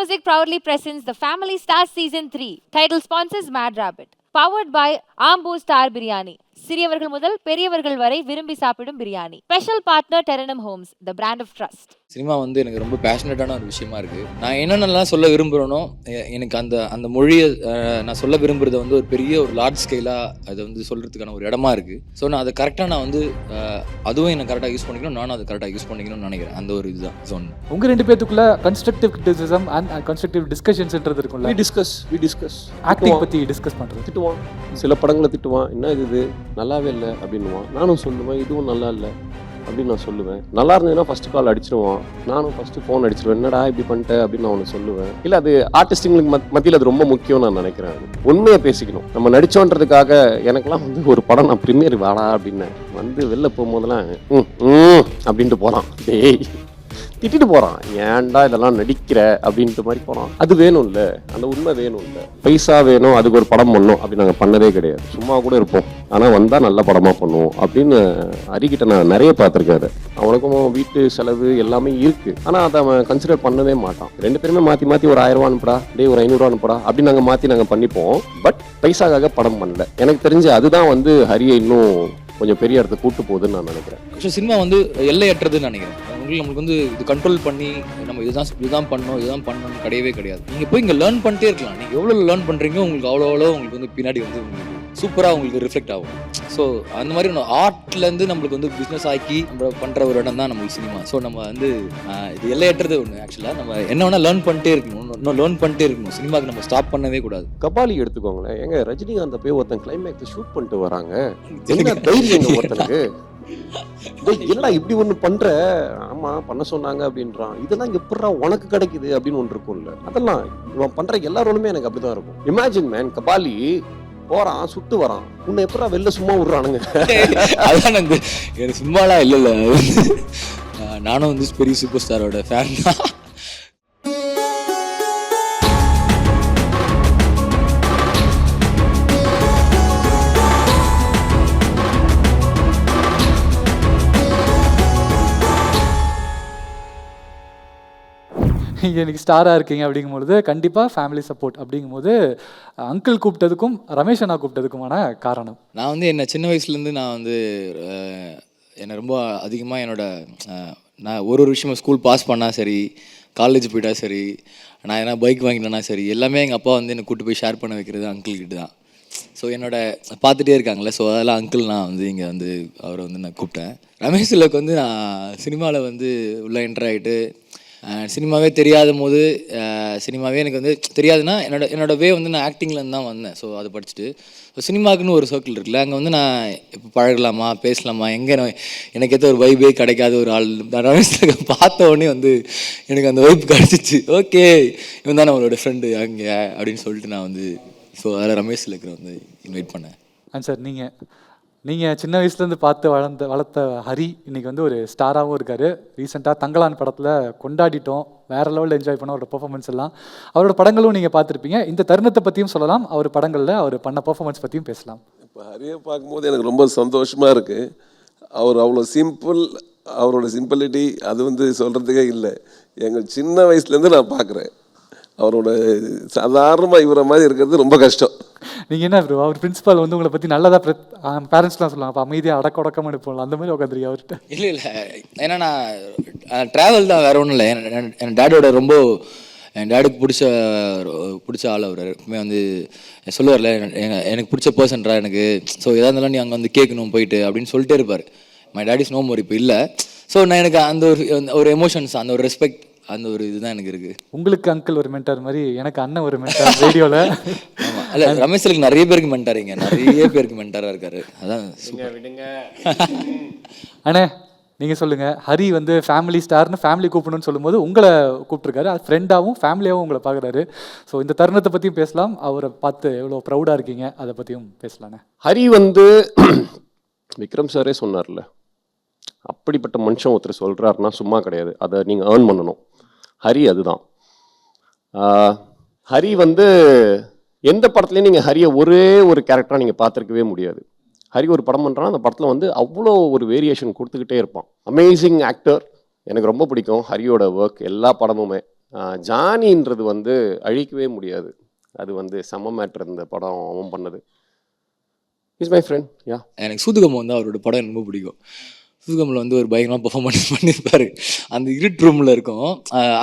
Music proudly presents the Family Stars Season 3. Title sponsors Mad Rabbit. Powered by Ambu Star Biryani. சிறியவர்கள் முதல் பெரியவர்கள் வரை விரும்பி சாப்பிடும் பிரியாணி. ஸ்பெஷல் பார்ட்னர் டெரனம் Homes, the brand of trust. Cinema வந்து எனக்கு ரொம்ப பேஷனட்டான ஒரு விஷயமா இருக்குது. நான் என்னென்னலாம் சொல்ல விரும்புகிறேனோ எனக்கு அந்த மொழியை நான் சொல்ல விரும்புகிறத வந்து ஒரு பெரிய ஒரு லார்ஜ் ஸ்கேலாக அதை வந்து சொல்கிறதுக்கான ஒரு இடமா இருக்குது. ஸோ நான் அதை கரெக்டாக நான் வந்து அதுவும் எனக்கு கரெக்டாக யூஸ் பண்ணிக்கணும், நானும் அதை கரெக்டாக யூஸ் பண்ணிக்கணும்னு நினைக்கிறேன். அந்த ஒரு இதுதான் ஜோன். உங்கள் ரெண்டு பேத்துக்குள்ள கன்ஸ்ட்ரக்டிவ் கிரிட்டிசிசம் அண்ட் கன்ஸ்ட்ரக்டிவ் டிஸ்கஷன்ஸ்ன்றது இருக்கும்ல. வி டிஸ்கஸ் ஆக்டிங் பற்றி டிஸ்கஸ் பண்ணுறது. திட்டுவான், சில படங்களை திட்டுவான், என்ன இது நல்லாவே இல்லை அப்படின்னுவான். நானும் சொல்லுவேன் இதுவும் நல்லா இல்லை அப்படின்னு நான் சொல்லுவேன். நல்லா இருந்ததுன்னா ஃபர்ஸ்ட் கால் அடிச்சிடுவான், நானும் ஃபர்ஸ்ட் ஃபோன் அடிச்சிடுவேன், என்னடா இப்படி பண்ணிட்டேன் அப்படின்னு நான் அவனை சொல்லுவேன். இல்லை அது ஆர்டிஸ்டுங்களுக்கு மத்தியில் அது ரொம்ப முக்கியம் நான் நினைக்கிறேன். உண்மையை பேசிக்கணும். நம்ம நடிச்சோன்றதுக்காக எனக்கெல்லாம் வந்து ஒரு படம் நான் ப்ரீமியர் வாடா அப்படின்னு வந்து வெளில போகும்போதெல்லாம் அப்படின்ட்டு போகிறான், டேய் திட்டிட்டு போகிறான், ஏன்டா இதெல்லாம் நடிக்கிற அப்படின்ட்டு மாதிரி போகிறான். அது வேணும் இல்லை, அந்த உண்மை வேணும் இல்லை. பைசா வேணும், அதுக்கு ஒரு படம் பண்ணணும் அப்படின்னு நாங்கள் பண்ணதே கிடையாது. சும்மா கூட இருப்போம், ஆனால் வந்தால் நல்ல படமாக பண்ணுவோம் அப்படின்னு அரிக்கிட்ட நான் நிறைய பார்த்துருக்காரு. அவனுக்கும் வீட்டு செலவு எல்லாமே இருக்குது, ஆனால் அதை அவன் கன்சிடர் பண்ணவே மாட்டான். ரெண்டு பேருமே மாற்றி மாற்றி ஒரு 1000 ரூபா அனுப்புடா, டே ஒரு 500 ரூபா அனுப்புடா அப்படின்னு நாங்கள் மாற்றி நாங்கள் பண்ணிப்போம். பட் பைசாக்காக படம் பண்ணல. எனக்கு தெரிஞ்சு அதுதான் வந்து ஹரியை இன்னும் கொஞ்சம் பெரிய இடத்த கூட்டு போகுதுன்னு நான் நினைக்கிறேன். ஆக்சுவலி சினிமா வந்து எல்லையற்றதுன்னு நினைக்கிறேன். நம்மளுக்கு வந்து இது கண்ட்ரோல் பண்ணி நம்ம இதுதான் பண்ணணும் கிடையவே கிடையாது. நீங்கள் போய் இங்கே லேர்ன் பண்ணிட்டே இருக்கலாம். நீங்கள் எவ்வளோ லேர்ன் பண்ணுறீங்க உங்களுக்கு அவ்வளோ உங்களுக்கு வந்து பின்னாடி வந்து உங்களுக்கு சூப்பராக உங்களுக்கு ரிஃப்ளெக்ட் ஆகும். ஸோ அந்த மாதிரி ஆர்ட்லேருந்து நம்மளுக்கு வந்து பிஸ்னஸ் ஆக்கி நம்ம பண்ணுற ஒரு இடம் தான் நம்மளுக்கு சினிமா. ஸோ நம்ம வந்து இது எல்லையற்றது ஒன்று. ஆக்சுவலாக நம்ம என்ன வேணால் லேர்ன் பண்ணிட்டே இருக்கணும், இன்னும் லேர்ன் பண்ணிட்டே இருக்கணும். சினிமாவுக்கு நம்ம ஸ்டாப் பண்ணவே கூடாது. கபாலி எடுத்துக்கோங்களேன், எங்க ரஜினிகாந்த் போய் ஒருத்தன் கிளைமேக்ஸ் ஷூட் பண்ணிட்டு வராங்க, என்ன தைரியம் ஒருத்தனுக்கு, என்னடா இப்படி ஒண்ணு பண்ற, ஆமா பண்ண சொன்னாங்க அப்படின்றான். இதெல்லாம் எப்படா உனக்கு கிடைக்குது அப்படின்னு ஒன்று இருக்கும்ல. அதெல்லாம் இவன் பண்ற எல்லா ரோலுமே எனக்கு அப்படிதான் இருக்கும். இமேஜின் மேன், கபாலி போறான் சுட்டு வரான், உன்னை எப்படா வெளில சும்மா விடுறானுங்க. அதான் எனக்கு சும்மாலாம் இல்ல நானும் வந்து பெரிய சூப்பர் ஸ்டாரோட ஃபேன் தான். இன்னைக்கு ஸ்டாராக இருக்கீங்க அப்படிங்கும்போது கண்டிப்பாக ஃபேமிலி சப்போர்ட் அப்படிங்கும்போது அங்கிள் கூப்பிட்டதுக்கும் ரமேஷ் அண்ணா கூப்பிட்டதுக்குமான காரணம். நான் வந்து என்ன சின்ன வயசுலேருந்து நான் வந்து என்னை ரொம்ப அதிகமாக நான் ஒரு விஷயமா ஸ்கூல் பாஸ் பண்ணால் சரி, காலேஜ் போயிட்டா சரி, நான் என்ன பைக் வாங்கினேன்னா சரி, எல்லாமே எங்கள் அப்பா வந்து என்னை கூப்பிட்டு போய் ஷேர் பண்ண வைக்கிறது அங்கிள் கிட்ட தான். ஸோ பார்த்துட்டே இருக்காங்களே, ஸோ அதெல்லாம் அங்கிள் நான் வந்து இங்கே வந்து அவரை வந்து நான் கூப்பிட்டேன். ரமேஷில் வந்து நான் சினிமாவில் வந்து உள்ளே என்டர் ஆகிட்டு சினிமாவே தெரியாத போது, சினிமாவே எனக்கு வந்து தெரியாதுன்னா என்னோட வே வந்து நான் ஆக்டிங்லேருந்து தான் வந்தேன். ஸோ அதை படிச்சுட்டு சினிமாவுக்குன்னு ஒரு சர்க்கிள் இருக்குல்ல, அங்கே வந்து நான் இப்போ பழகலாமா பேசலாமா, எங்கே எனக்கு ஏற்ற ஒரு வைப்பே கிடைக்காத ஒரு ஆள் ரமேஷில் பார்த்த உடனே வந்து எனக்கு அந்த வைப் கிடச்சிச்சு. ஓகே இவன் தான் நம்மளோட ஃப்ரெண்டு அங்கே அப்படின்னு சொல்லிட்டு நான் வந்து ஸோ அதில் ரமேஷில் இருக்கிற வந்து இன்வைட் பண்ணேன். சார் நீங்கள் சின்ன வயசுலேருந்து பார்த்து வளர்த்த ஹரி இன்னைக்கு வந்து ஒரு ஸ்டாராகவும் இருக்கார். ரீசெண்டாக தங்கலான் படத்தில் கொண்டாடிட்டோம், வேறு லெவலில் என்ஜாய் பண்ண அவரோட பெர்ஃபார்மன்ஸ் எல்லாம். அவரோட படங்களும் நீங்கள் பார்த்துருப்பீங்க. இந்த தருணத்தை பற்றியும் சொல்லலாம், அவர் படங்களில் அவர் பண்ண பெர்ஃபார்மன்ஸ் பற்றியும் பேசலாம். இப்போ ஹரியை பார்க்கும்போது எனக்கு ரொம்ப சந்தோஷமாக இருக்குது. அவர் அவ்வளோ சிம்பிள், அவரோட சிம்பிளிட்டி அது வந்து சொல்கிறதுக்கே இல்லை. எங்கள் சின்ன வயசுலேருந்து நான் பார்க்குறேன். அவரோட சாதாரணமாக இவரை மாதிரி இருக்கிறது ரொம்ப கஷ்டம். நீங்கள் என்ன ப்ரோ, அவர் பிரின்சிபால் வந்து உங்களை பற்றி நல்லதாக பேரண்ட்ஸ்லாம் சொல்லுவாங்க, அப்போ அமைதியாக அடக்கமாக எடுப்போம்ல, அந்த மாதிரி உட்காந்துருக்கீங்க அவர்கிட்ட? இல்லை ஏன்னா நான் ட்ராவல் தான், வேறு ஒன்றும் இல்லை. என் டேடோட ரொம்ப என் டேடுக்கு பிடிச்ச ஆள் அவர். எப்பவுமே வந்து சொல்லுவார்ல, எனக்கு பிடிச்ச பர்சன்ரா எனக்கு, ஸோ எதாக இருந்தாலும் நீ அங்கே வந்து கேட்கணும் போயிட்டு அப்படின்னு சொல்லிட்டே இருப்பார். My dad is no more இப்போ இல்லை. ஸோ நான் எனக்கு அந்த ஒரு எமோஷன்ஸ், அந்த ஒரு ரெஸ்பெக்ட், அந்த ஒரு இதுதான் எனக்கு இருக்குது. உங்களுக்கு அங்கிள் ஒரு மென்டார் மாதிரி, எனக்கு அண்ணன் ஒரு மென்டார் ரேடியோவில். ஆமாம், இல்லை ரமேஷலுக்கு நிறைய பேருக்கு மென்டாரிங்க, நிறைய பேருக்கு மென்டாராக இருக்காரு. அதான் விடுங்க. அண்ணே நீங்கள் சொல்லுங்கள், ஹரி வந்து ஃபேமிலி ஸ்டார்னு ஃபேமிலி கூப்பிடணும்னு சொல்லும்போது உங்களை கூப்பிட்ருக்காரு, அது ஃப்ரெண்டாகவும் ஃபேமிலியாகவும் உங்களை பார்க்குறாரு. ஸோ இந்த தருணத்தை பற்றியும் பேசலாம், அவரை பார்த்து எவ்வளோ ப்ரௌடாக இருக்கீங்க அதை பற்றியும் பேசலாண்ணே. ஹரி வந்து விக்ரம் சாரே சொன்னார்ல, அப்படிப்பட்ட மனுஷன் ஒருத்தர் சொல்கிறாருன்னா சும்மா கிடையாது, அதை நீங்கள் ஏர்ன் பண்ணணும். ஹரி அதுதான். ஹரி வந்து எந்த படத்துலையும் நீங்கள் ஹரியை ஒரே ஒரு கேரக்டராக நீங்கள் பார்த்துருக்கவே முடியாது. ஹரி ஒரு படம் பண்ணுறான், அந்த படத்தில் வந்து அவ்வளோ ஒரு வேரியேஷன் கொடுத்துக்கிட்டே இருப்பான். Amazing actor. எனக்கு ரொம்ப பிடிக்கும் ஹரியோட ஒர்க், எல்லா படமுமே. ஜானின்றது வந்து அழிக்கவே முடியாது. அது வந்து செம்ம மேட்ரு இந்த படம் அவன் பண்ணது. Is my friend. யா, எனக்கு சூதுகம்பம் வந்து அவரோட படம் எனக்கு ரொம்ப பிடிக்கும். சூதுகம்பில் வந்து ஒரு பயங்கரமாக பெர்ஃபார்மன்ஸ் பண்ணியிருப்பாரு. அந்த இருட்டு ரூமில் இருக்கும்,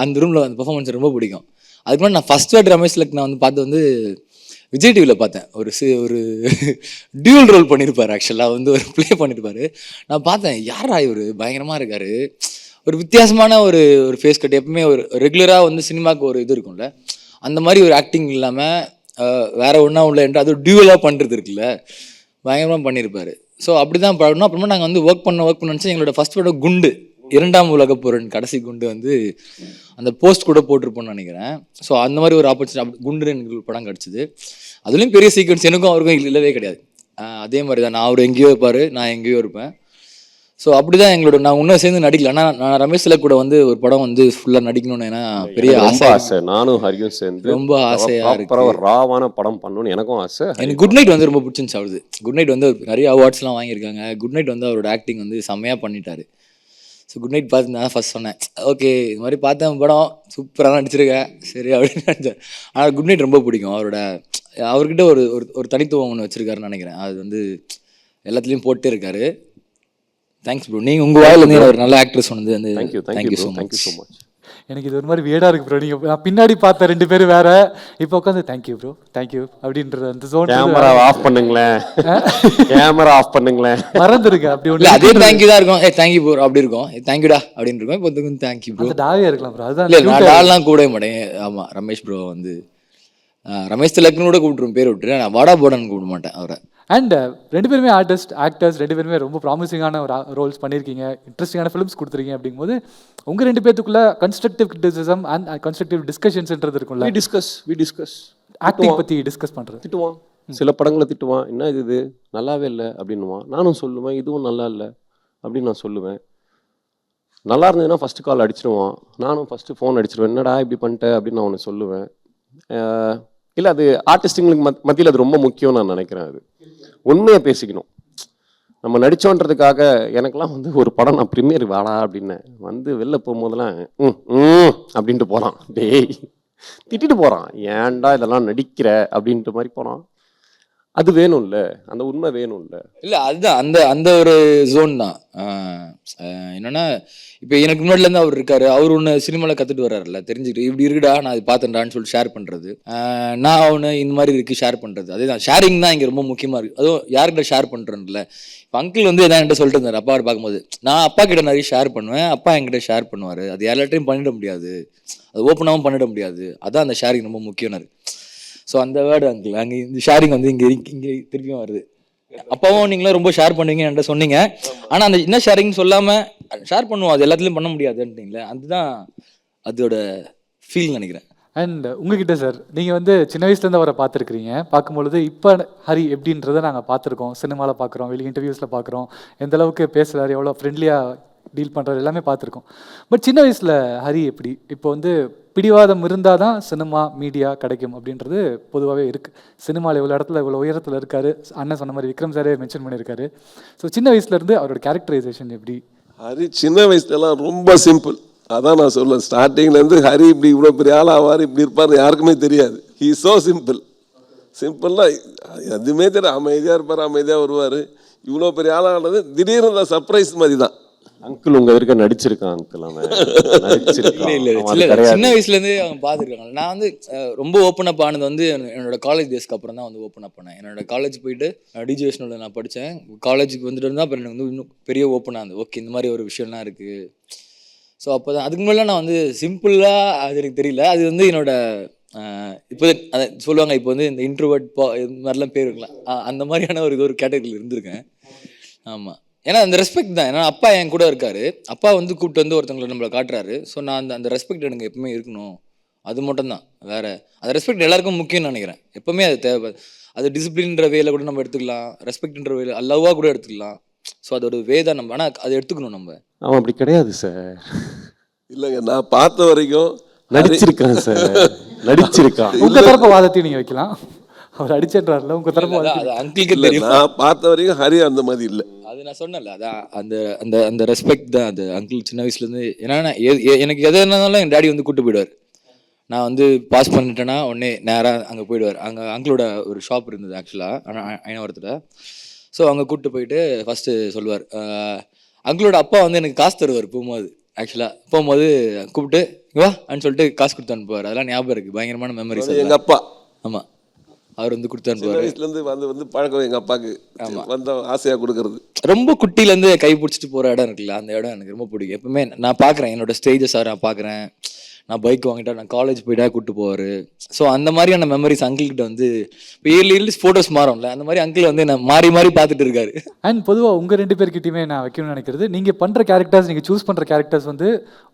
அந்த ரூமில் அந்த பெர்ஃபார்மன்ஸ் ரொம்ப பிடிக்கும். அதுக்கு முன்னாடி நான் ஃபர்ஸ்ட் வாட்டி ரமேஷ் லக்னா வந்து பார்த்து வந்து விஜய் டிவியில் பார்த்தேன். ஒரு டியூல் ரோல் பண்ணியிருப்பார். ஆக்சுவலாக வந்து ஒரு ப்ளே பண்ணியிருப்பாரு. நான் பார்த்தேன், யாரா இவர் பயங்கரமாக இருக்கார், ஒரு வித்தியாசமான ஒரு ஃபேஸ் கட். எப்பவுமே ஒரு ரெகுலராக வந்து சினிமாவுக்கு ஒரு இது இருக்கும்ல, அந்த மாதிரி ஒரு ஆக்டிங் இல்லாமல் வேற ஒன்றா உள்ள என்று அது டியூவலாக பண்ணுறது இருக்குல்ல, பயங்கரமாக பண்ணியிருப்பாரு. ஸோ அப்படி தான் பழகணும். அப்புறமா நாங்கள் வந்து ஒர்க் பண்ண நினச்சி எங்களோட ஃபர்ஸ்ட் படம் குண்டு, 2ஆம் உலகப் போரின் கடைசி குண்டு வந்து அந்த போஸ்ட் கூட போட்டிருப்போம்னு நினைக்கிறேன். ஸோ அந்த மாதிரி ஒரு ஆப்பர்ச்சுனிட்டி குண்டு எனக்கு ஒரு படம் கிடச்சிது. அதுலேயும் பெரிய சீக்வன்ஸ் எனக்கும் அவருக்கும் இல்லவே கிடையாது. அதே மாதிரி தான், நான் அவர் எங்கேயோ இருப்பார், நான் எங்கேயோ இருப்பேன். ஸோ அப்படி தான் எங்களோட நான் இன்னும் சேர்ந்து நடிக்கல. ஆனால் நான் ரமேஷில் கூட வந்து ஒரு படம் வந்து ஃபுல்லாக நடிக்கணும்னு, ஏன்னா பெரிய ஆசை. நானும் ஹரியும் சேர்ந்து ரொம்ப ஆசையாக இருக்கு. ஒரு ராவான படம் பண்ணணும்னு எனக்கும் ஆசை. எனக்கு குட் நைட் வந்து ரொம்ப பிடிச்சிருந்துச்சு. அவருது குட் நைட் வந்து நிறைய அவார்ட்ஸ்லாம் வாங்கியிருக்காங்க. குட் நைட் வந்து அவரோட ஆக்டிங் வந்து செம்மையாக பண்ணிட்டாரு. ஸோ குட் நைட் பார்த்து நான் ஃபர்ஸ்ட் சொன்னேன், ஓகே இது மாதிரி பார்த்தேன் படம் சூப்பராக நடிச்சிருக்கேன் சரி அப்படின்னு நினச்சேன். ஆனால் குட் நைட் ரொம்ப பிடிக்கும். அவர்கிட்ட ஒரு தனித்துவம் ஒன்று வச்சுருக்காருன்னு நினைக்கிறேன். அது வந்து எல்லாத்துலேயும் போட்டே இருக்காரு. Thanks bro. நீங்கள் உங்கள் வாயில் வந்து ஒரு நல்ல ஆக்ட்ரஸ் சொன்னது வந்து தேங்க்யூ ஸோ மச். எனக்கு இது ஒரு மாதிரி வேடாக இருக்குது ப்ரோ. நீங்கள் நான் பின்னாடி பார்த்த 2 பேர் வேற, இப்போ உட்காந்து தேங்க்யூ ப்ரோ தேங்க்யூ அப்படின்ற அந்த ஜோன். கேமரா ஆஃப் பண்ணுங்களேன், கேமரா ஆஃப் பண்ணுங்களேன், மறந்துருக்கு. அப்படி ஒன்று அதே தேங்க்யூ தான் இருக்கும். தேங்க்யூ ப்ரோ அப்படி இருக்கும், தேங்க்யூடா அப்படின்னு இருக்கும். இப்போ தேங்க்யூ ப்ரோ டாவியாக இருக்கலாம் ப்ரோ. அதுதான் இல்லை, நான் டால்லாம் கூடவே மாட்டேன். ஆமாம், ரமேஷ் ப்ரோ வந்து ரமேஷ் திலக்குன்னு கூட கூப்பிட்டுருவோம், பேர் விட்டுரு. நான் வாடா போடான்னு கூப்பிட மாட்டேன் அவரை. அண்ட் 2 பேருமே ஆக்டர்ஸ் 2 பேருமே ரொம்ப ப்ராமிசிங்கான ஒரு ரோல்ஸ் பண்ணியிருக்கீங்க, இன்ட்ரெஸ்டிங்கான ஃபிலிம்ஸ் கொடுத்துருக்கீங்க. அப்படிங்கும்போது உங்கள் 2 பேத்துக்குள்ள கன்ஸ்ட்ரக்டிவ் கிரிட்டிசிசம் அண்ட் கன்ஸ்ட்ரக்டிவ் டிஸ்கஷன்ஸ்ன்றது இருக்கும்ல. வி டிஸ்கஸ் ஆக்டிங் பற்றி டிஸ்கஸ் பண்ணுறது. திட்டுவான், சில படங்களை திட்டுவான், என்ன இது நல்லாவே இல்லை அப்படின்னுவான். நானும் சொல்லுவேன் இதுவும் நல்லா இல்லை அப்படின்னு நான் சொல்லுவேன். நல்லா இருந்ததுன்னா ஃபஸ்ட்டு கால் அடிச்சிடுவான், நானும் ஃபஸ்ட்டு ஃபோன் அடிச்சிடுவேன், என்னடா இப்படி பண்ணிட்டேன் அப்படின்னு நான் அவனை சொல்லுவேன். இல்லை, அது ஆர்டிஸ்ட்டுங்களுக்கு மத்தியில் அது ரொம்ப முக்கியம் நான் நினைக்கிறேன். அது உண்மையை பேசிக்கணும். நம்ம நடித்தோன்றதுக்காக எனக்கெல்லாம் வந்து ஒரு படம் நான் ப்ரீமியர் வாடா அப்படின்னேன், வந்து வெளில போகும்போதெல்லாம் அப்படின்ட்டு போகிறான். டேய் திட்டிட்டு போகிறான், ஏன்டா இதெல்லாம் நடிக்கிற அப்படின்ட்டு மாதிரி போகிறான். அது வேணும்ல, அந்த உண்மை வேணும்ல. இல்லை அதுதான் அந்த ஒரு ஜோன் தான். என்னன்னா இப்போ எனக்கு முன்னாடிலேருந்து அவர் இருக்காரு, அவர் ஒன்று சினிமாவில் கற்றுட்டு வர்றாருல்ல, தெரிஞ்சுக்கிட்டு இப்படி இருக்குடா நான் அது பார்த்தேன்டான்னு சொல்லிட்டு ஷேர் பண்ணுறது. நான் அவனு இந்த மாதிரி இருக்குது ஷேர் பண்ணுறது. அதே தான், ஷேரிங் தான் இங்கே ரொம்ப முக்கியமாக இருக்குது. அதுவும் யார்கிட்ட ஷேர் பண்ணுறேன்ல. இப்போ அங்கிள் வந்து எதாவது என்கிட்ட சொல்லிட்டு இருந்தார், அப்பாவை பார்க்கும்போது நான் அப்பா கிட்ட நிறைய ஷேர் பண்ணுவேன், அப்பா என்கிட்ட ஷேர் பண்ணுவார். அது எல்லார்ட்டையும் பண்ணிட முடியாது, அது ஓப்பனாகவும் பண்ணிட முடியாது. அதான் அந்த ஷேரிங் ரொம்ப முக்கியம்னு. ஸோ அந்த வேர்டு அங்கிள் அங்கே இந்த ஷேரிங் வந்து இங்கே திருப்பியும் வருது. அப்பாவும் நீங்களும் ரொம்ப ஷேர் பண்ணுவீங்க என்கிட்ட சொன்னீங்க. ஆனால் அந்த என்ன ஷேரிங் சொல்லாமல் ஷேர் பண்ணுவோம், அது எல்லாத்துலேயும் பண்ண முடியாதுன்றீங்களே, அதுதான் அதோட ஃபீல் நினைக்கிறேன். அண்ட் உங்ககிட்ட சார், நீங்கள் வந்து சின்ன வயசுலேருந்து அவரை பார்த்துருக்கிறீங்க. பார்க்கும்பொழுது இப்போ ஹரி எப்படின்றத நாங்கள் பார்த்துருக்கோம், சினிமாவில் பார்க்குறோம், வெளியே இன்டர்வியூஸில் பார்க்குறோம், எந்த அளவுக்கு பேசுகிறாரு, எவ்வளோ ஃப்ரெண்ட்லியாக டீல் பண்ணுறாரு எல்லாமே பார்த்துருக்கோம். பட் சின்ன வயசில் ஹரி எப்படி, இப்போ வந்து பிடிவாதம் இருந்தால் தான் சினிமா மீடியா கிடைக்கும் அப்படின்றது பொதுவாகவே இருக்குது. சினிமாவில் இவ்வளோ இடத்துல இவ்வளோ உயரத்தில் இருக்கார். அண்ணன் சொன்ன மாதிரி விக்ரம் சாரே மென்ஷன் பண்ணியிருக்காரு. ஸோ சின்ன வயசுலேருந்து அவரோட கேரக்டரைசேஷன் எப்படி? ஹரி சின்ன வயசுலலாம் ரொம்ப சிம்பிள். அதான் நான் சொல்லுவேன், ஸ்டார்டிங்லேருந்து ஹரி இப்படி இவ்வளோ பெரிய ஆள் ஆவார், இப்படி இருப்பார் யாருக்குமே தெரியாது. ஹீ ஸோ சிம்பிள்னா எதுவுமே தெரியாது. அமைதியாக இருப்பார், அமைதியாக வருவார். இவ்வளோ பெரிய ஆளானது திடீர்னு சர்ப்ரைஸ் மாதிரி தான். அங்கிள் உங்க இருக்க நடிச்சிருக்கான் அங்கிள், அவன் சின்ன வயசுலேருந்து அவங்க பார்த்துருக்காங்க. நான் வந்து ரொம்ப ஓப்பன் அப் ஆனது வந்து என்னோட காலேஜ் டேஸ்க்கு அப்புறம் தான் வந்து ஓப்பன் அப் பண்ணேன். என்னோட காலேஜ் போயிட்டு டிஜிவேஷனில் நான் படித்தேன். காலேஜுக்கு வந்துட்டு இருந்தால் அப்புறம் எனக்கு வந்து இன்னும் பெரிய ஓப்பனாக இருந்தது. ஓகே இந்த மாதிரி ஒரு விஷயம்லாம் இருக்குது. ஸோ அப்போ தான், அதுக்கு முன்னாடி நான் வந்து சிம்பிளாக அது எனக்கு தெரியல. அது வந்து என்னோட இப்போ அதை சொல்லுவாங்க, இப்போ வந்து இந்த இன்ட்ரோவர்ட் இது மாதிரிலாம் பேர் இருக்கலாம், அந்த மாதிரியான ஒரு கேட்டகரியில் இருந்திருக்கேன். ஆமாம், ஏன்னா அந்த ரெஸ்பெக்ட் தான். ஏன்னா அப்பா என் கூட இருக்காரு, அப்பா வந்து கூப்பிட்டு வந்து ஒருத்தவங்களை நம்மளை காட்டுறாரு. ஸோ நான் அந்த ரெஸ்பெக்ட் எனக்கு எப்பவுமே இருக்கணும், அது மட்டும்தான். வேற அந்த ரெஸ்பெக்ட் எல்லாருக்கும் முக்கியம்னு நினைக்கிறேன். எப்பவுமே அது தேவை. அது டிசிப்ளின்ற வேலை கூட நம்ம எடுத்துக்கலாம், ரெஸ்பெக்ட்ன்ற வேலை அல்லவா கூட எடுத்துக்கலாம். ஸோ அதோட வே தான் நம்ம, ஆனால் அதை எடுத்துக்கணும் நம்ம. அவன் அப்படி கிடையாது சார். இல்லைங்க, நான் பார்த்த வரைக்கும் நடிச்சிருக்கான் சார், நடிச்சிருக்கான். உங்க தரப்பு வாதத்தையும் நீங்க வைக்கலாம், அவர் அடிச்சேன்றாருல உங்க தரப்பு அது அங்கிளுக்கு தெரியும். நான் பார்த்த வரைக்கும் ஹரி அந்த மாதிரி இல்லை. அது நான் சொன்னல, அதான் அந்த அந்த அந்த ரெஸ்பெக்ட் தான். அது அங்கிள் சின்ன வயசுலேருந்து, ஏன்னா எனக்கு எது இருந்தாலும் என் டேடி வந்து கூட்டு போயிடுவார். நான் வந்து பாஸ் பண்ணிட்டேன்னா உடனே நேராக அங்கே போயிடுவார். அங்கே அங்கிளோட ஒரு ஷாப் இருந்தது ஆக்சுவலாக ஐநாவரத்தில். ஸோ அங்கே கூப்பிட்டு போயிட்டு ஃபஸ்ட்டு சொல்லுவார். அங்கிளோட அப்பா வந்து எனக்கு காசு தருவார் போகும்போது. ஆக்சுவலாக போகும்போது கூப்பிட்டு இங்க வா அப்படின்னு சொல்லிட்டு காசு கொடுத்து அனுப்புவார். அதெல்லாம் ஞாபகம் இருக்குது, பயங்கரமான மெமரிஸ். எங்கள் அப்பா ஆமாம், அவர் வந்து கொடுத்து சின்ன அனுப்புவார். வயசுலேருந்து வந்து பழக்கம் எங்கள் அப்பாவுக்கு. வந்த ஆசையாக கொடுக்கறது. ரொம்ப குட்டிலேருந்து கை பிடிச்சிட்டு போகிற இடம் இருக்குல்ல, அந்த இடம் எனக்கு ரொம்ப பிடிக்கும். எப்பவுமே நான் பார்க்குறேன் என்னோட ஸ்டேஜஸாக நான் பார்க்குறேன். நான் பைக் வாங்கிட்டா, நான் காலேஜ் போயிட்டா கூப்பிட்டு போவார். ஸோ அந்த மாதிரியான மெமரிஸ் அங்கிள்கிட்ட வந்து இப்போ இயர்லி ஃபோட்டோஸ் மாறும்ல, அந்த மாதிரி அங்கிள் வந்து நான் மாறி மாறி பார்த்துட்டு இருக்காரு. அண்ட் பொதுவாக உங்கள் 2 பேர்கிட்டையுமே நான் வைக்கணும்னு நினைக்கிறது, நீங்கள் பண்ணுற கேரக்டர்ஸ், நீங்கள் சூஸ் பண்ணுற கேரக்டர்ஸ் வந்து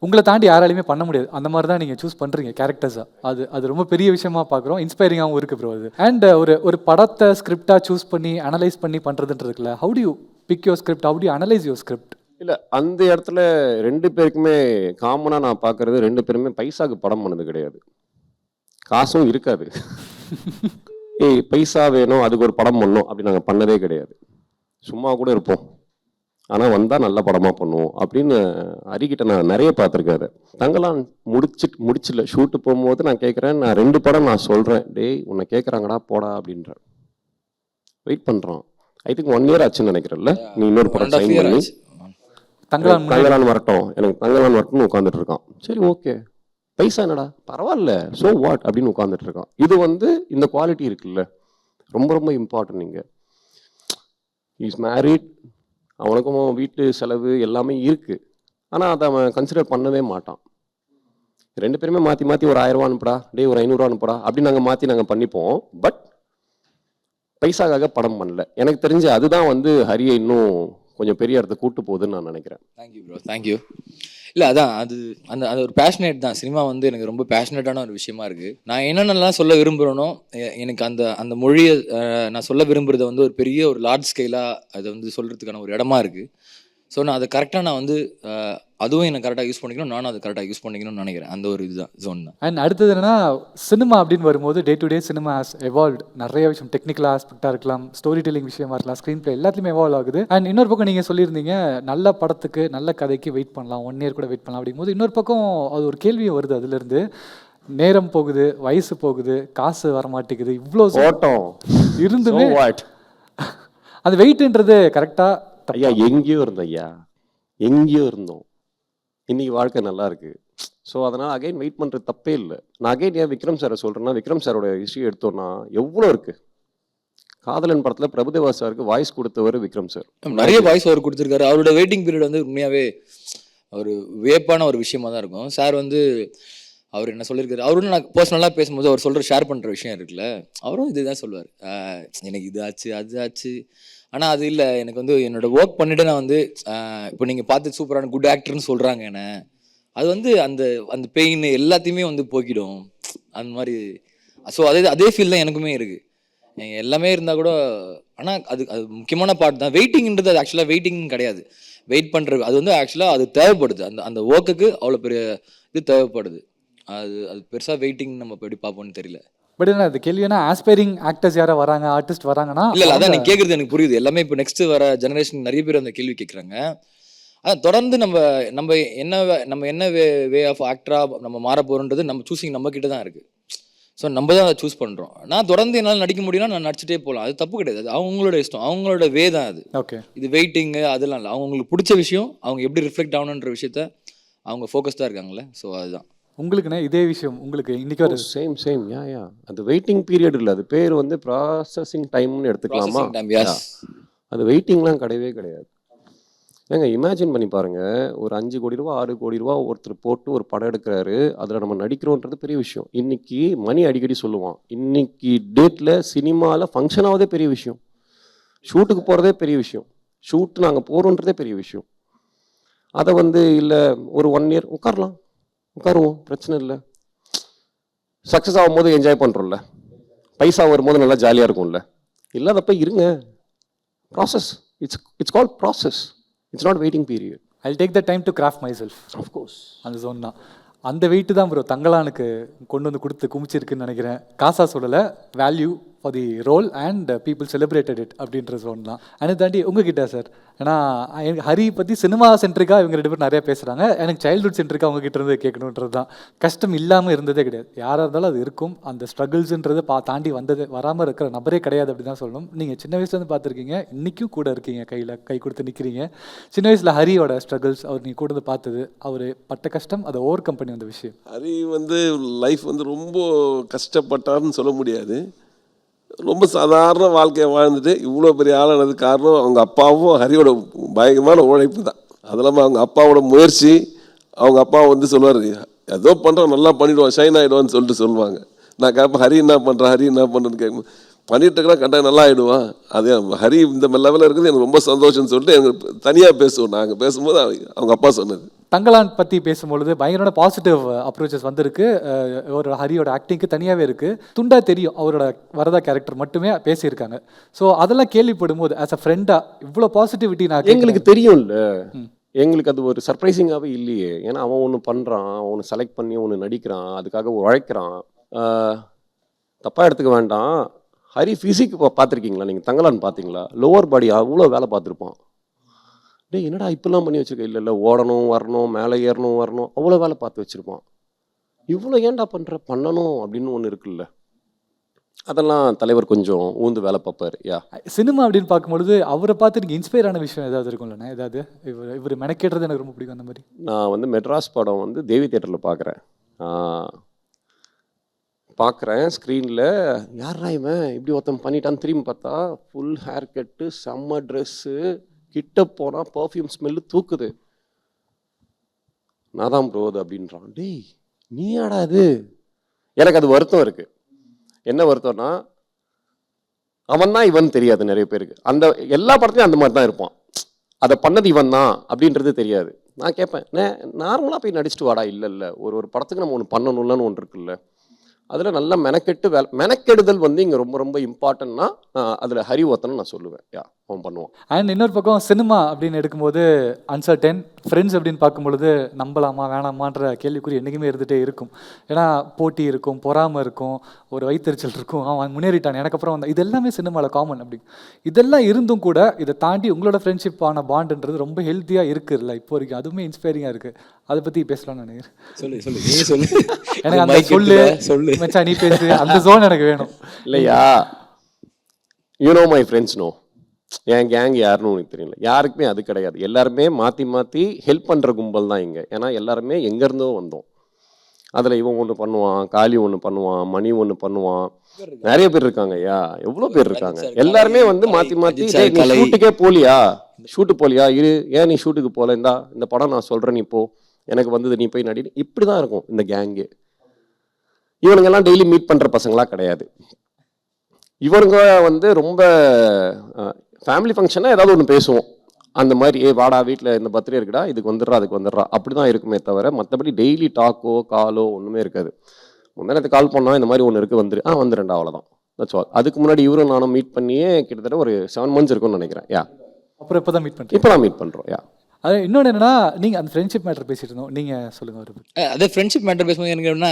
உங்களை தாண்டி யாராலையுமே பண்ண முடியாது. அந்த மாதிரி தான் நீங்கள் சூஸ் பண்ணுறீங்க கேரக்டர்ஸாக. அது ரொம்ப பெரிய விஷயமா பார்க்குறோம், இன்ஸ்பைரிங்காகவும் இருக்குது ப்ரோ அது. அண்ட் ஒரு படத்தை ஸ்கிரிப்டாக சூஸ் பண்ணி அனலைஸ் பண்ணி பண்ணுறதுன்றதுக்குல, how do you pick your script, how do you analyse your script? இல்லை, அந்த இடத்துல 2 பேருக்குமே காமனாக நான் பார்க்குறது, 2 பேருமே பைசாக்கு படம் பண்ணது கிடையாது. காசும் இருக்காது. ஏய் பைசா வேணும் அதுக்கு ஒரு படம் பண்ணணும் அப்படி நாங்கள் பண்ணதே கிடையாது. சும்மா கூட இருப்போம், ஆனால் வந்தால் நல்ல படமாக பண்ணுவோம் அப்படின்னு அரிக்கிட்ட நான் நிறைய பார்த்துருக்காரு. தங்கலாம் முடிச்சில்ல ஷூட்டு போகும்போது நான் கேட்குறேன், நான் 2 படம் நான் சொல்கிறேன், டேய் உன்னை கேட்குறாங்கடா போடா அப்படின்ற. வெயிட் பண்ணுறான். ஐ திங்க் 1 இயர் ஆச்சுன்னு நினைக்கிறேன்ல, நீ இன்னொரு படம் சைன் பண்ணி தங்கலான் வரட்டும், எனக்கு தங்கலான் வரட்டும்னு உட்காந்துட்டு இருக்கான். சரி ஓகே, பைசா என்னடா பரவாயில்ல, ஸோ வாட் அப்படின்னு உட்காந்துட்டு இருக்கான். இது வந்து இந்த குவாலிட்டி இருக்குல்ல, ரொம்ப ரொம்ப இம்பார்ட்டன்ட். நீங்கள் இஸ் மேரிட், அவனுக்கும் வீட்டு செலவு எல்லாமே இருக்குது, ஆனால் அதை அவன் கன்சிடர் பண்ணவே மாட்டான். 2 பேருமே மாற்றி மாற்றி ஒரு 1000 ரூபா அனுப்புடா, டே ஒரு 500 ரூபா அனுப்புடா அப்படி நாங்கள் மாற்றி நாங்கள் பண்ணிப்போம். பட் பைசாக்காக படம் பண்ணல. எனக்கு தெரிஞ்சு அதுதான் வந்து ஹரியை இன்னும் கொஞ்சம் பெரிய இடத்த கூட்டு போகுதுன்னு நான் நினைக்கிறேன். Thank you bro, thank you. இல்லை அதான் அது ஒரு பேஷனேட் தான். சினிமா வந்து எனக்கு ரொம்ப பேஷனேட்டான ஒரு விஷயமா இருக்குது. நான் என்னென்னலாம் சொல்ல விரும்புகிறேனோ, எனக்கு அந்த மொழியை நான் சொல்ல விரும்புகிறத வந்து ஒரு பெரிய ஒரு லார்ஜ் ஸ்கேலாக அதை வந்து சொல்கிறதுக்கான ஒரு இடமா இருக்குது. ஸோ நான் அதை கரெக்டாக நான் வந்து அதுவும் எனக்கு கரெக்டாக யூஸ் பண்ணிக்கணும், நானும் அதை கரெக்டாக யூஸ் பண்ணிக்கணும்னு நினைக்கிறேன். அந்த ஒரு இதுதான் ஜோன் தான். அண்ட் அடுத்தது என்னன்னா, சினிமா அப்படின்னு வரும்போது day to day cinema has evolved. நிறைய விஷயம், டெக்னிக்கல் ஆஸ்பெக்டாக இருக்கலாம், ஸ்டோரி டெல்லிங் விஷயமா இருக்கலாம், ஸ்க்ரீன் பிளே எல்லாத்துலேயுமே எவால்வ் ஆகுது. அண்ட் இன்னொரு பக்கம் நீங்கள் சொல்லியிருந்தீங்க, நல்ல படத்துக்கு நல்ல கதைக்கு வெயிட் பண்ணலாம், 1 இயர் கூட வெயிட் பண்ணலாம் அப்படிங்கும்போது, இன்னொரு பக்கம் அது ஒரு கேள்வியும் வருது. அதுலேருந்து நேரம் போகுது, வயசு போகுது, காசு வர மாட்டேங்குது, இவ்வளோ இருந்துமே அந்த வெயிட்ன்றது கரெக்டாக ஐயா எங்கேயோ இருந்தோம், ஐயா எங்கேயோ இருந்தோம், இன்னைக்கு வாழ்க்கை நல்லா இருக்கு. ஸோ அதனால் அகைன் வெயிட் பண்ணுறது தப்பே இல்லை. நான் அகைன் ஏன் விக்ரம் சாரை சொல்கிறேன்னா, விக்ரம் சாரோட ஹிஸ்ட்ரி எடுத்தோன்னா எவ்வளோ இருக்குது. காதலன் படத்தில் பிரபுதேவா சாருக்கு வாய்ஸ் கொடுத்தவர் விக்ரம் சார். நிறைய வாய்ஸ் அவர் கொடுத்துருக்காரு. அவரோட வெயிட்டிங் பீரியட் வந்து உண்மையாகவே ஒரு வியப்பான ஒரு விஷயமா தான் இருக்கும். சார் வந்து அவர் என்ன சொல்லியிருக்காரு, அவரும் நான் பர்சனலாக பேசும்போது அவர் சொல்கிற ஷேர் பண்ணுற விஷயம் இருக்குல்ல, அவரும் இதுதான் சொல்லுவார், எனக்கு இது ஆச்சு அது ஆச்சு. ஆனால் அது இல்லை, எனக்கு வந்து என்னோட ஒர்க் பண்ணிவிட்டு நான் வந்து இப்போ நீங்கள் பார்த்து சூப்பரான குட் ஆக்டர்னு சொல்கிறாங்க என்ன, அது வந்து அந்த பெயின் எல்லாத்தையுமே வந்து போக்கிடும் அந்த மாதிரி. ஸோ அதே ஃபீல் தான் எனக்குமே இருக்குது. எல்லாமே இருந்தால் கூட, ஆனால் அது முக்கியமான பார்ட் தான். வெயிட்டிங்ன்றது அது ஆக்சுவலாக வெயிட்டிங் கிடையாது, வெயிட் பண்ணுறது. அது வந்து ஆக்சுவலாக அது தேவைப்படுது, அந்த ஒர்க்குக்கு அவ்வளோ பெரிய இது தேவைப்படுது. அது பெருசாக வெயிட்டிங் நம்ம எப்படி பார்ப்போம்னு தெரியல. பட் என்ன அது கேள்வி, ஏன்னா ஆஸ்பைரிங் ஆக்டர்ஸ் யாராவது வராங்க, ஆர்டிஸ்ட் வராங்கன்னா, இல்லை அதான் நீங்கள் கேட்குறது எனக்கு புரியுது. எல்லாமே இப்போ நெக்ஸ்ட் வர ஜெனரேஷன் நிறைய பேர் அந்த கேள்வி கேட்குறாங்க. அதான் தொடர்ந்து நம்ம என்ன வே ஆஃப் ஆக்டராக நம்ம மாற போகிறோன்றது நம்ம சூஸிங் நம்ம கிட்ட தான் இருக்குது. ஸோ நம்ம தான் அதை சூஸ் பண்ணுறோம். நான் தொடர்ந்து என்னால் நடிக்க முடியும்னா நான் நடிச்சிட்டே போகலாம், அது தப்பு கிடையாது. அது அவங்களோட இஷ்டம், அவங்களோட வே தான் அது. ஓகே, இது வெயிட்டிங்கு அதெல்லாம் இல்லை, அவங்களுக்கு பிடிச்ச விஷயம், அவங்க எப்படி ரிஃப்ளெக்ட் ஆகணுன்ற விஷயத்த அவங்க ஃபோக்கஸ்டாக இருக்காங்களே. ஸோ அதுதான் உங்களுக்குண்ணே இதே விஷயம் உங்களுக்கு இன்னைக்கு ஒரு சேம் யா அது வெயிட்டிங் பீரியட் இல்லை, அது பேர் வந்து ப்ராசஸிங் டைம்னு எடுத்துக்கலாமா? அது வெயிட்டிங்லாம் கிடையவே கிடையாது. ஏங்க இமேஜின் பண்ணி பாருங்க, ஒரு 5 கோடி ரூபா 6 கோடி ரூபா ஒருத்தர் போட்டு ஒரு படம் எடுக்கிறாரு, அதில் நம்ம நடிக்கிறோன்றது பெரிய விஷயம். இன்னைக்கு மணி அடிக்கடி சொல்லுவான், இன்னைக்கு டேட்டில் சினிமாவில் ஃபங்க்ஷன் ஆகுதே பெரிய விஷயம், ஷூட்டுக்கு போகிறதே பெரிய விஷயம், ஷூட்டு நாங்கள் போகிறோன்றதே பெரிய விஷயம். அதை வந்து இல்லை ஒரு 1 இயர் உட்காருவோம், பிரச்சனை இல்லை. சக்ஸஸ் ஆகும்போது என்ஜாய் பண்ணுறோம்ல, பைசா வரும்போது நல்லா ஜாலியாக இருக்கும்ல, இல்லாதப்ப இருங்க. Process, it's called process, it's not waiting period. I'll take the time to craft myself. Of course. அந்த ஜோன் தான். அந்த வெயிட்டு தான் ப்ரோ தங்கலானுக்கு கொண்டு வந்து கொடுத்து குமிச்சிருக்குன்னு நினைக்கிறேன். காசா சொல்லலை, value for the role and people celebrated it அப்படின்ற சொல்லலாம். அதை தாண்டி உங்ககிட்ட சார், ஏன்னா எனக்கு ஹரி பற்றி சினிமா சென்ட்ரிக்காக இவங்க 2 பேரும் நிறையா பேசுகிறாங்க. எனக்கு சைல்ட்ஹுட் சென்ட்ரிக்காக அவங்ககிட்ட இருந்து கேட்கணுன்றது தான். கஷ்டம் இல்லாமல் இருந்ததே கிடையாது. யாராக இருந்தாலும் அது இருக்கும். அந்த ஸ்ட்ரகிள்ஸுன்றது தாண்டி வராமல் இருக்கிற நபரே கிடையாது அப்படி தான் சொல்லணும். நீங்கள் சின்ன வயசுலேருந்து பார்த்துருக்கீங்க, இன்றைக்கும் கூட இருக்கீங்க, கை கொடுத்து நிற்கிறீங்க. சின்ன வயசில் ஹரியோட ஸ்ட்ரகிள்ஸ், அவர் நீங்கள் கூட இருந்து பார்த்தது, அவர் பட்ட கஷ்டம், அதை ஓவர் கம் பண்ணி வந்த விஷயம். ஹரி வந்து லைஃப் வந்து ரொம்ப கஷ்டப்பட்டார்னு சொல்ல முடியாது. ரொம்ப சாதாரண வாழ்க்கையை வாழ்ந்துட்டு இவ்வளோ பெரிய ஆளானது காரணம் அவங்க அப்பாவும் ஹரியோட பயங்கரமான உழைப்பு தான். அது இல்லாமல் அவங்க அப்பாவோட முயற்சி. அவங்க அப்பா வந்து சொல்லுவார், ஏதோ பண்ணுறான் நல்லா பண்ணிவிடுவான், ஷைன் ஆகிடுவான்னு சொல்லிட்டு சொல்லுவாங்க. நான் கேட்பேன், ஹரி என்ன பண்ணுறான், ஹரி என்ன பண்ணுறேன்னு கேட்கும். பண்ணிட்டு இருக்கிறா கரெக்டாக நல்லா ஆகிடுவான். அது ஹரி இந்த லெவலில் இருக்குது எனக்கு ரொம்ப சந்தோஷம்னு சொல்லிட்டு எனக்கு தனியாக பேசுவோம். நாங்கள் பேசும்போது அவங்க அப்பா சொன்னது. தங்கலான் பற்றி பேசும்பொழுது பயங்கரமான பாசிட்டிவ் அப்ரோச்சஸ் வந்திருக்கு. ஒரு ஹரியோட ஆக்டிங்க்கு தனியாகவே இருக்குது. துண்டா தெரியும் அவரோட வரதா கேரக்டர் மட்டுமே பேசியிருக்காங்க. ஸோ அதெல்லாம் கேள்விப்படும் போது ஆஸ் அ ஃப்ரெண்டாக இவ்வளோ பாசிட்டிவிட்டி நான் எங்களுக்கு தெரியும்ல. எங்களுக்கு அது ஒரு சர்ப்ரைசிங்காகவே இல்லையே. ஏன்னா அவன் ஒன்று பண்ணுறான், அவன் ஒன்று செலக்ட் பண்ணி ஒன்று நடிக்கிறான், அதுக்காக உழைக்கிறான். தப்பாக எடுத்துக்க வேண்டாம். ஹரி ஃபிசிக் பார்த்துருக்கீங்களா நீங்கள்? தங்கலான் பார்த்தீங்களா? லோவர் பாடி அவ்வளோ வேலை பார்த்துருப்பான். டேய் என்னடா இப்பெல்லாம் பண்ணி வச்சுருக்க? இல்லை ஓடணும் வரணும், மேலே ஏறணும் வரணும், அவ்வளோ வேலை பார்த்து வச்சுருப்பான். இவ்வளோ ஏன்டா பண்ணணும் அப்படின்னு ஒன்று இருக்குல்ல. அதெல்லாம் தலைவர் கொஞ்சம் ஊந்து வேலை பார்ப்பார். சினிமா அப்படின்னு பார்க்கும்பொழுது அவரை பார்த்து நீங்கள் இன்ஸ்பயர் ஆன விஷயம் ஏதாவது இருக்கும்லண்ணா? ஏதாவது இவர் மெனக்கேற்றது எனக்கு ரொம்ப பிடிக்கும் அந்த மாதிரி. நான் வந்து மெட்ராஸ் படம் வந்து தேவி தியேட்டரில் பார்க்குறேன் ஸ்க்ரீனில். யாரா இவன் இப்படி ஒருத்தன் பண்ணிட்டான்னு திரும்பி பார்த்தா ஃபுல் ஹேர் கட்டு, செம்ம ட்ரெஸ்ஸு, கிட்ட போனால் பர்ஃப்யூம் ஸ்மெல்லு தூக்குது. நான் தான் ப்ரோ அது அப்படின்றான். டேய் நீ ஆடா அது? எனக்கு அது வருத்தம் இருக்குது. என்ன வருத்தம்னா அவன் தான் இவன் தெரியாது நிறைய பேருக்கு. அந்த எல்லா படத்துலையும் அந்த மாதிரி தான் இருப்பான். அதை பண்ணது இவன் தான் அப்படின்றது தெரியாது. நான் கேட்பேன், நார்மலாக போய் நடிச்சுட்டு வாடா. இல்லை ஒரு படத்துக்கு நம்ம ஒன்று பண்ணணும்லன்னு ஒன்று இருக்குல்ல. அதில் நல்லா மெனக்கெடுதல் வந்து இங்கே ரொம்ப ரொம்ப இம்பார்ட்டன்ட்னா அதில் ஹரி ஒருத்தனை நான் சொல்லுவேன். அவன் பண்ணுவான். அண்ட் இன்னொரு பக்கம் சினிமா அப்படின்னு எடுக்கும்போது அன்சர்டன், ஃப்ரெண்ட்ஸ் அப்படின்னு பார்க்கும்பொழுது நம்பலாமா வேணாமான்ற கேள்விக்குறி என்றைக்குமே இருந்துகிட்டே இருக்கும். ஏன்னா போட்டி இருக்கும், பொறாமை இருக்கும், ஒரு வயிற்றுச்சல் இருக்கும். அவன் முன்னேறிட்டான், எனக்கு அப்புறம் வந்தான். இது எல்லாமே சினிமாவில் காமன். அப்படி இதெல்லாம் இருந்தும் கூட இதை தாண்டி உங்களோட ஃப்ரெண்ட்ஷிப்பான பாண்டுன்றது ரொம்ப ஹெல்த்தியாக இருக்குல்ல இப்போ வரைக்கும். அதுவுமே இன்ஸ்பைரிங்காக இருக்குது. அதை பற்றி பேசலாம்னு நினைக்கிறேன். சொல்லு எனக்கு அந்த சொல்லு மச்சா நீ பேசு, அந்த ஜோன் எனக்கு வேணும். இல்லையா? My friends no. என் கேங் யாருன்னு உனக்கு தெரியல. யாருக்குமே அது கிடையாது. எல்லாருமே மாற்றி ஹெல்ப் பண்ணுற கும்பல் தான் இங்கே. ஏன்னா எல்லாருமே எங்கேருந்தோ வந்தோம். அதில் இவன் ஒன்று பண்ணுவான், காளி ஒன்று பண்ணுவான், மணி ஒன்று பண்ணுவான், நிறைய பேர் இருக்காங்க. எவ்வளோ பேர் இருக்காங்க. எல்லாருமே வந்து மாற்றி நீ ஷூட்டுக்கே போலியா, இரு, ஏன் நீ ஷூட்டுக்கு போகல, இந்த படம் நான் சொல்கிறேன், நீ போ, எனக்கு வந்தது நீ போய் நடி. இப்படி தான் இருக்கும் இந்த கேங்கு. இவனுங்கெல்லாம் டெய்லி மீட் பண்ணுற பசங்களாம் கிடையாது. இவனுங்க வந்து ரொம்ப ஃபேமிலி ஃபங்க்ஷனாக ஏதாவது ஒன்று பேசுவோம். அந்த மாதிரி வாடா வீட்டில் இந்த பர்த்டே இருக்குடா, இதுக்கு வந்துடுறா அதுக்கு வந்துடுறா, அப்படி தான் இருக்குமே தவிர மற்றபடி டெய்லி டாக்கோ காலோ ஒன்றுமே இருக்காது. முன்னாடி கால் பண்ணால் இந்த மாதிரி ஒன்று இருக்குது வந்துரு, வந்துடுறேன்டா, அவ்வளோதான். That's all. அதுக்கு முன்னாடி இவரும் நானும் மீட் பண்ணியே கிட்டத்தட்ட ஒரு 7 months இருக்கும்னு நினைக்கிறேன். அப்புறம் இப்போ தான் மீட் பண்ணுறேன். இப்போ தான் மீட் பண்ணுறோம். அது இன்னொன்று என்னன்னா, நீங்கள் அந்த ஃப்ரெண்ட்ஷிப் மேட்டர் பேசிட்டு இருந்தோம், நீங்கள் சொல்லுங்கள். அதே ஃப்ரெண்ட்ஷிப் மேட்டர் பேசும்போது எனக்கு என்ன,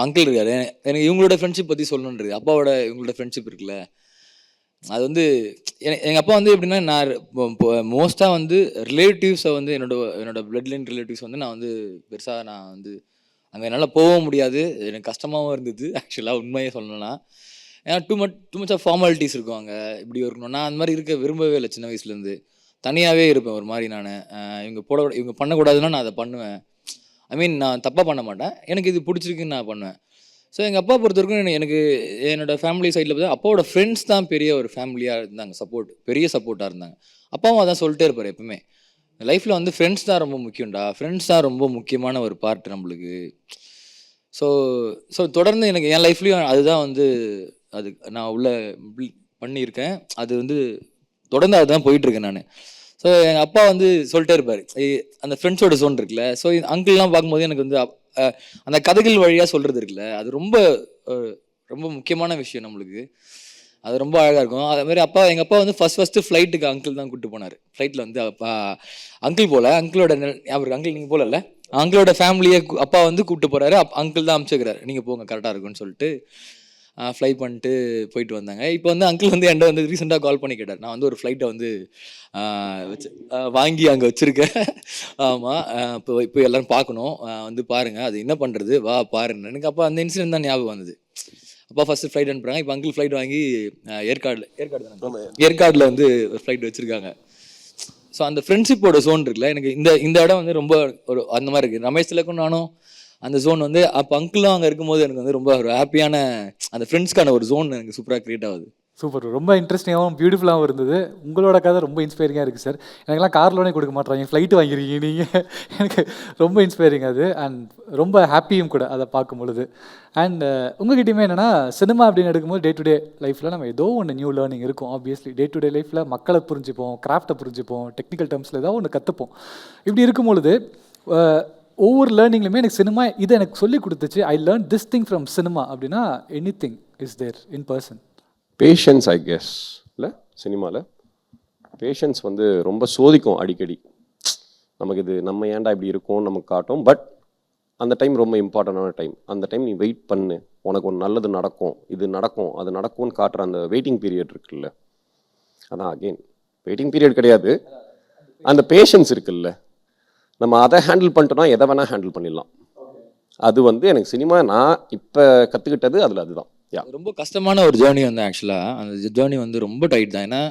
அங்கிள் இருக்காரு, எனக்கு இவங்களோட ஃப்ரெண்ட்ஷிப் பற்றி சொல்லணுன்றது. அப்பாவோட இவங்களோட ஃப்ரெண்ட்ஷிப் இருக்குல்ல, அது வந்து எங்கள் அப்பா வந்து எப்படின்னா, நான் மோஸ்ட்டாக வந்து ரிலேட்டிவ்ஸை வந்து என்னோட பிளட் லைன் ரிலேட்டிவ்ஸ் வந்து நான் வந்து பெருசாக நான் வந்து அங்கே என்னால் போகவும் முடியாது, எனக்கு கஷ்டமாகவும் இருந்தது ஆக்சுவலாக உண்மையை சொல்லணும்னா. ஏன்னா டூ மச் ஆஃப் ஃபார்மாலிட்டிஸ் இருக்கும் அங்கே. இப்படி இருக்கணும், நான் அந்த மாதிரி இருக்க விரும்பவே இல்லை. சின்ன வயசுலேருந்து தனியாகவே இருப்பேன் ஒரு மாதிரி. நான் இவங்க பண்ணக்கூடாதுன்னா நான் அதை பண்ணுவேன். ஐ மீன் நான் தப்பாக பண்ண மாட்டேன், எனக்கு இது பிடிச்சிருக்குன்னு நான் பண்ணுவேன். ஸோ எங்கள் அப்பா பொறுத்த வரைக்கும் எனக்கு என்னோடய ஃபேமிலி சைடில் பார்த்தா அப்பாவோட ஃப்ரெண்ட்ஸ் தான் பெரிய ஒரு ஃபேமிலியாக இருந்தாங்க, பெரிய சப்போர்ட்டாக இருந்தாங்க. அப்பாவும் அதான் சொல்லிட்டே இருப்பார் எப்பவுமே, லைஃப்பில் வந்து ஃப்ரெண்ட்ஸ் தான் ரொம்ப முக்கியம்டா, ஃப்ரெண்ட்ஸ் தான் ரொம்ப முக்கியமான ஒரு பார்ட் நம்மளுக்கு. ஸோ தொடர்ந்து எனக்கு என் லைஃப்லேயும் அதுதான் வந்து அது நான் உள்ள பண்ணியிருக்கேன். அது வந்து தொடர்ந்து அதுதான் போயிட்டுருக்கேன் நான். ஸோ எங்கள் அப்பா வந்து சொல்லிட்டே இருப்பார், அந்த ஃப்ரெண்ட்ஸோட ஜோன் இருக்குல்ல. ஸோ அங்கிள்லாம் பார்க்கும்போது எனக்கு வந்து அந்த கதைகள் வழியாக சொல்கிறது இருக்குல்ல, அது ரொம்ப ரொம்ப முக்கியமான விஷயம் நம்மளுக்கு. அது ரொம்ப அழகாக இருக்கும். அதேமாதிரி எங்கள் அப்பா வந்து ஃபஸ்ட்டு ஃப்ளைட்டுக்கு அங்கிள் தான் கூப்பிட்டு போனார். ஃப்ளைட்டில் வந்து அங்கிள் போல், அங்கிளோட அவருக்கு அங்கிள் நீங்கள் போகல, அங்கிளோட ஃபேமிலியை அப்பா வந்து கூப்பிட்டு போகிறாரு, அங்கிள் தான் அனுப்பிச்சுக்கிறாரு, நீங்கள் போங்க கரெக்டாக இருக்குன்னு சொல்லிட்டு. ஃப்ளை பண்ணிட்டு போயிட்டு வந்தாங்க. இப்போ வந்து அங்கிள் வந்து என்கிட்ட வந்து ரீசெண்டாக கால் பண்ணி கேட்டார். நான் வந்து ஒரு ஃப்ளைட்டை வந்து வச்சு வாங்கி அங்கே வச்சுருக்கேன். ஆமாம், இப்போ எல்லோரும் பார்க்கணும், வந்து பாருங்கள், அது என்ன பண்ணுறது, வா பாருங்க. எனக்கு அப்போ அந்த இன்சிடென்ட் தான் ஞாபகம் வந்தது. அப்பா ஃபஸ்ட்டு ஃப்ளைட் அனுப்புகிறாங்க. இப்போ அங்கிள் ஃப்ளைட் வாங்கி ஏற்காடில் வந்து ஒரு ஃப்ளைட் வச்சுருக்காங்க. ஸோ அந்த ஃப்ரெண்ட்ஷிப்போட ஜோன் இருக்குல்ல, எனக்கு இந்த இடம் வந்து ரொம்ப ஒரு அந்த மாதிரி இருக்குது. ரமேஷ் திலக்கும் நானும் அந்த ஜோன் வந்து அப்போ அங்கிளும் அங்கே இருக்கும்போது எனக்கு வந்து ரொம்ப ஒரு ஹாப்பியான அந்த ஃப்ரெண்ட்ஸ்க்கான ஒரு ஜோன் எனக்கு சூப்பராக க்ரியேட் ஆகுது. சூப்பர், ரொம்ப இன்ட்ரெஸ்டிங்காகவும் பியூட்டிஃபுல்லாகவும் இருந்தது. உங்களோட கதை ரொம்ப இன்ஸ்பைரிங்காக இருக்குது சார். எனக்குலாம் கார் லோனே கொடுக்க மாட்டாங்க, ஃப்ளைட்டு வாங்கிருக்கீங்க நீங்கள். எனக்கு ரொம்ப இன்ஸ்பைரிங் அது, அண்ட் ரொம்ப ஹாப்பியும் கூட அதை பார்க்கும் பொழுது. அண்ட் உங்ககிட்டயுமே என்னென்னா, சினிமா அப்படின்னு எடுக்கும்போது டே டு டே லைஃப்பில் நம்ம ஏதோ ஒன்று நியூ லேர்னிங் இருக்கும். ஆப்வியஸ்லி டே டு டே லைஃப்பில் மக்களை புரிஞ்சுப்போம், கிராஃப்டை புரிஞ்சுப்போம், டெக்னிக்கல் டேர்ம்ஸில் ஏதாவது ஒன்று கற்றுப்போம். இப்படி இருக்கும் பொழுது ஒவ்வொரு லேர்னிங்லையுமே எனக்கு சினிமா இதை எனக்கு சொல்லி கொடுத்துச்சு. I learn this thing from cinema அப்படின்னா anything is there in person. Patience I guess. இல்லை, சினிமாவில் பேஷன்ஸ் வந்து ரொம்ப சோதிக்கும் அடிக்கடி. நமக்கு இது நம்ம ஏன்டா இப்படி இருக்கும் நமக்கு காட்டும். பட் அந்த டைம் ரொம்ப இம்பார்ட்டண்டான டைம். அந்த டைம் நீ வெயிட் பண்ணு, உனக்கு ஒரு நல்லது நடக்கும், இது நடக்கும், அது நடக்கும்னு காட்டுற அந்த வெயிட்டிங் பீரியட் இருக்குல்ல, அதான் அகெயின் வெயிட்டிங் பீரியட் கிடையாது, அந்த பேஷன்ஸ் இருக்குல்ல, நம்ம அதை ஹேண்டில் பண்ணிட்டோம்னா எதை வேணால் ஹேண்டில் பண்ணிடலாம். அது வந்து எனக்கு சினிமா நான் இப்போ கற்றுக்கிட்டது அதில் அதுதான். ரொம்ப கஷ்டமான ஒரு ஜேர்னி வந்து ஆக்சுவலாக அந்த ஜேர்னி வந்து ரொம்ப டைட் தான். ஏன்னா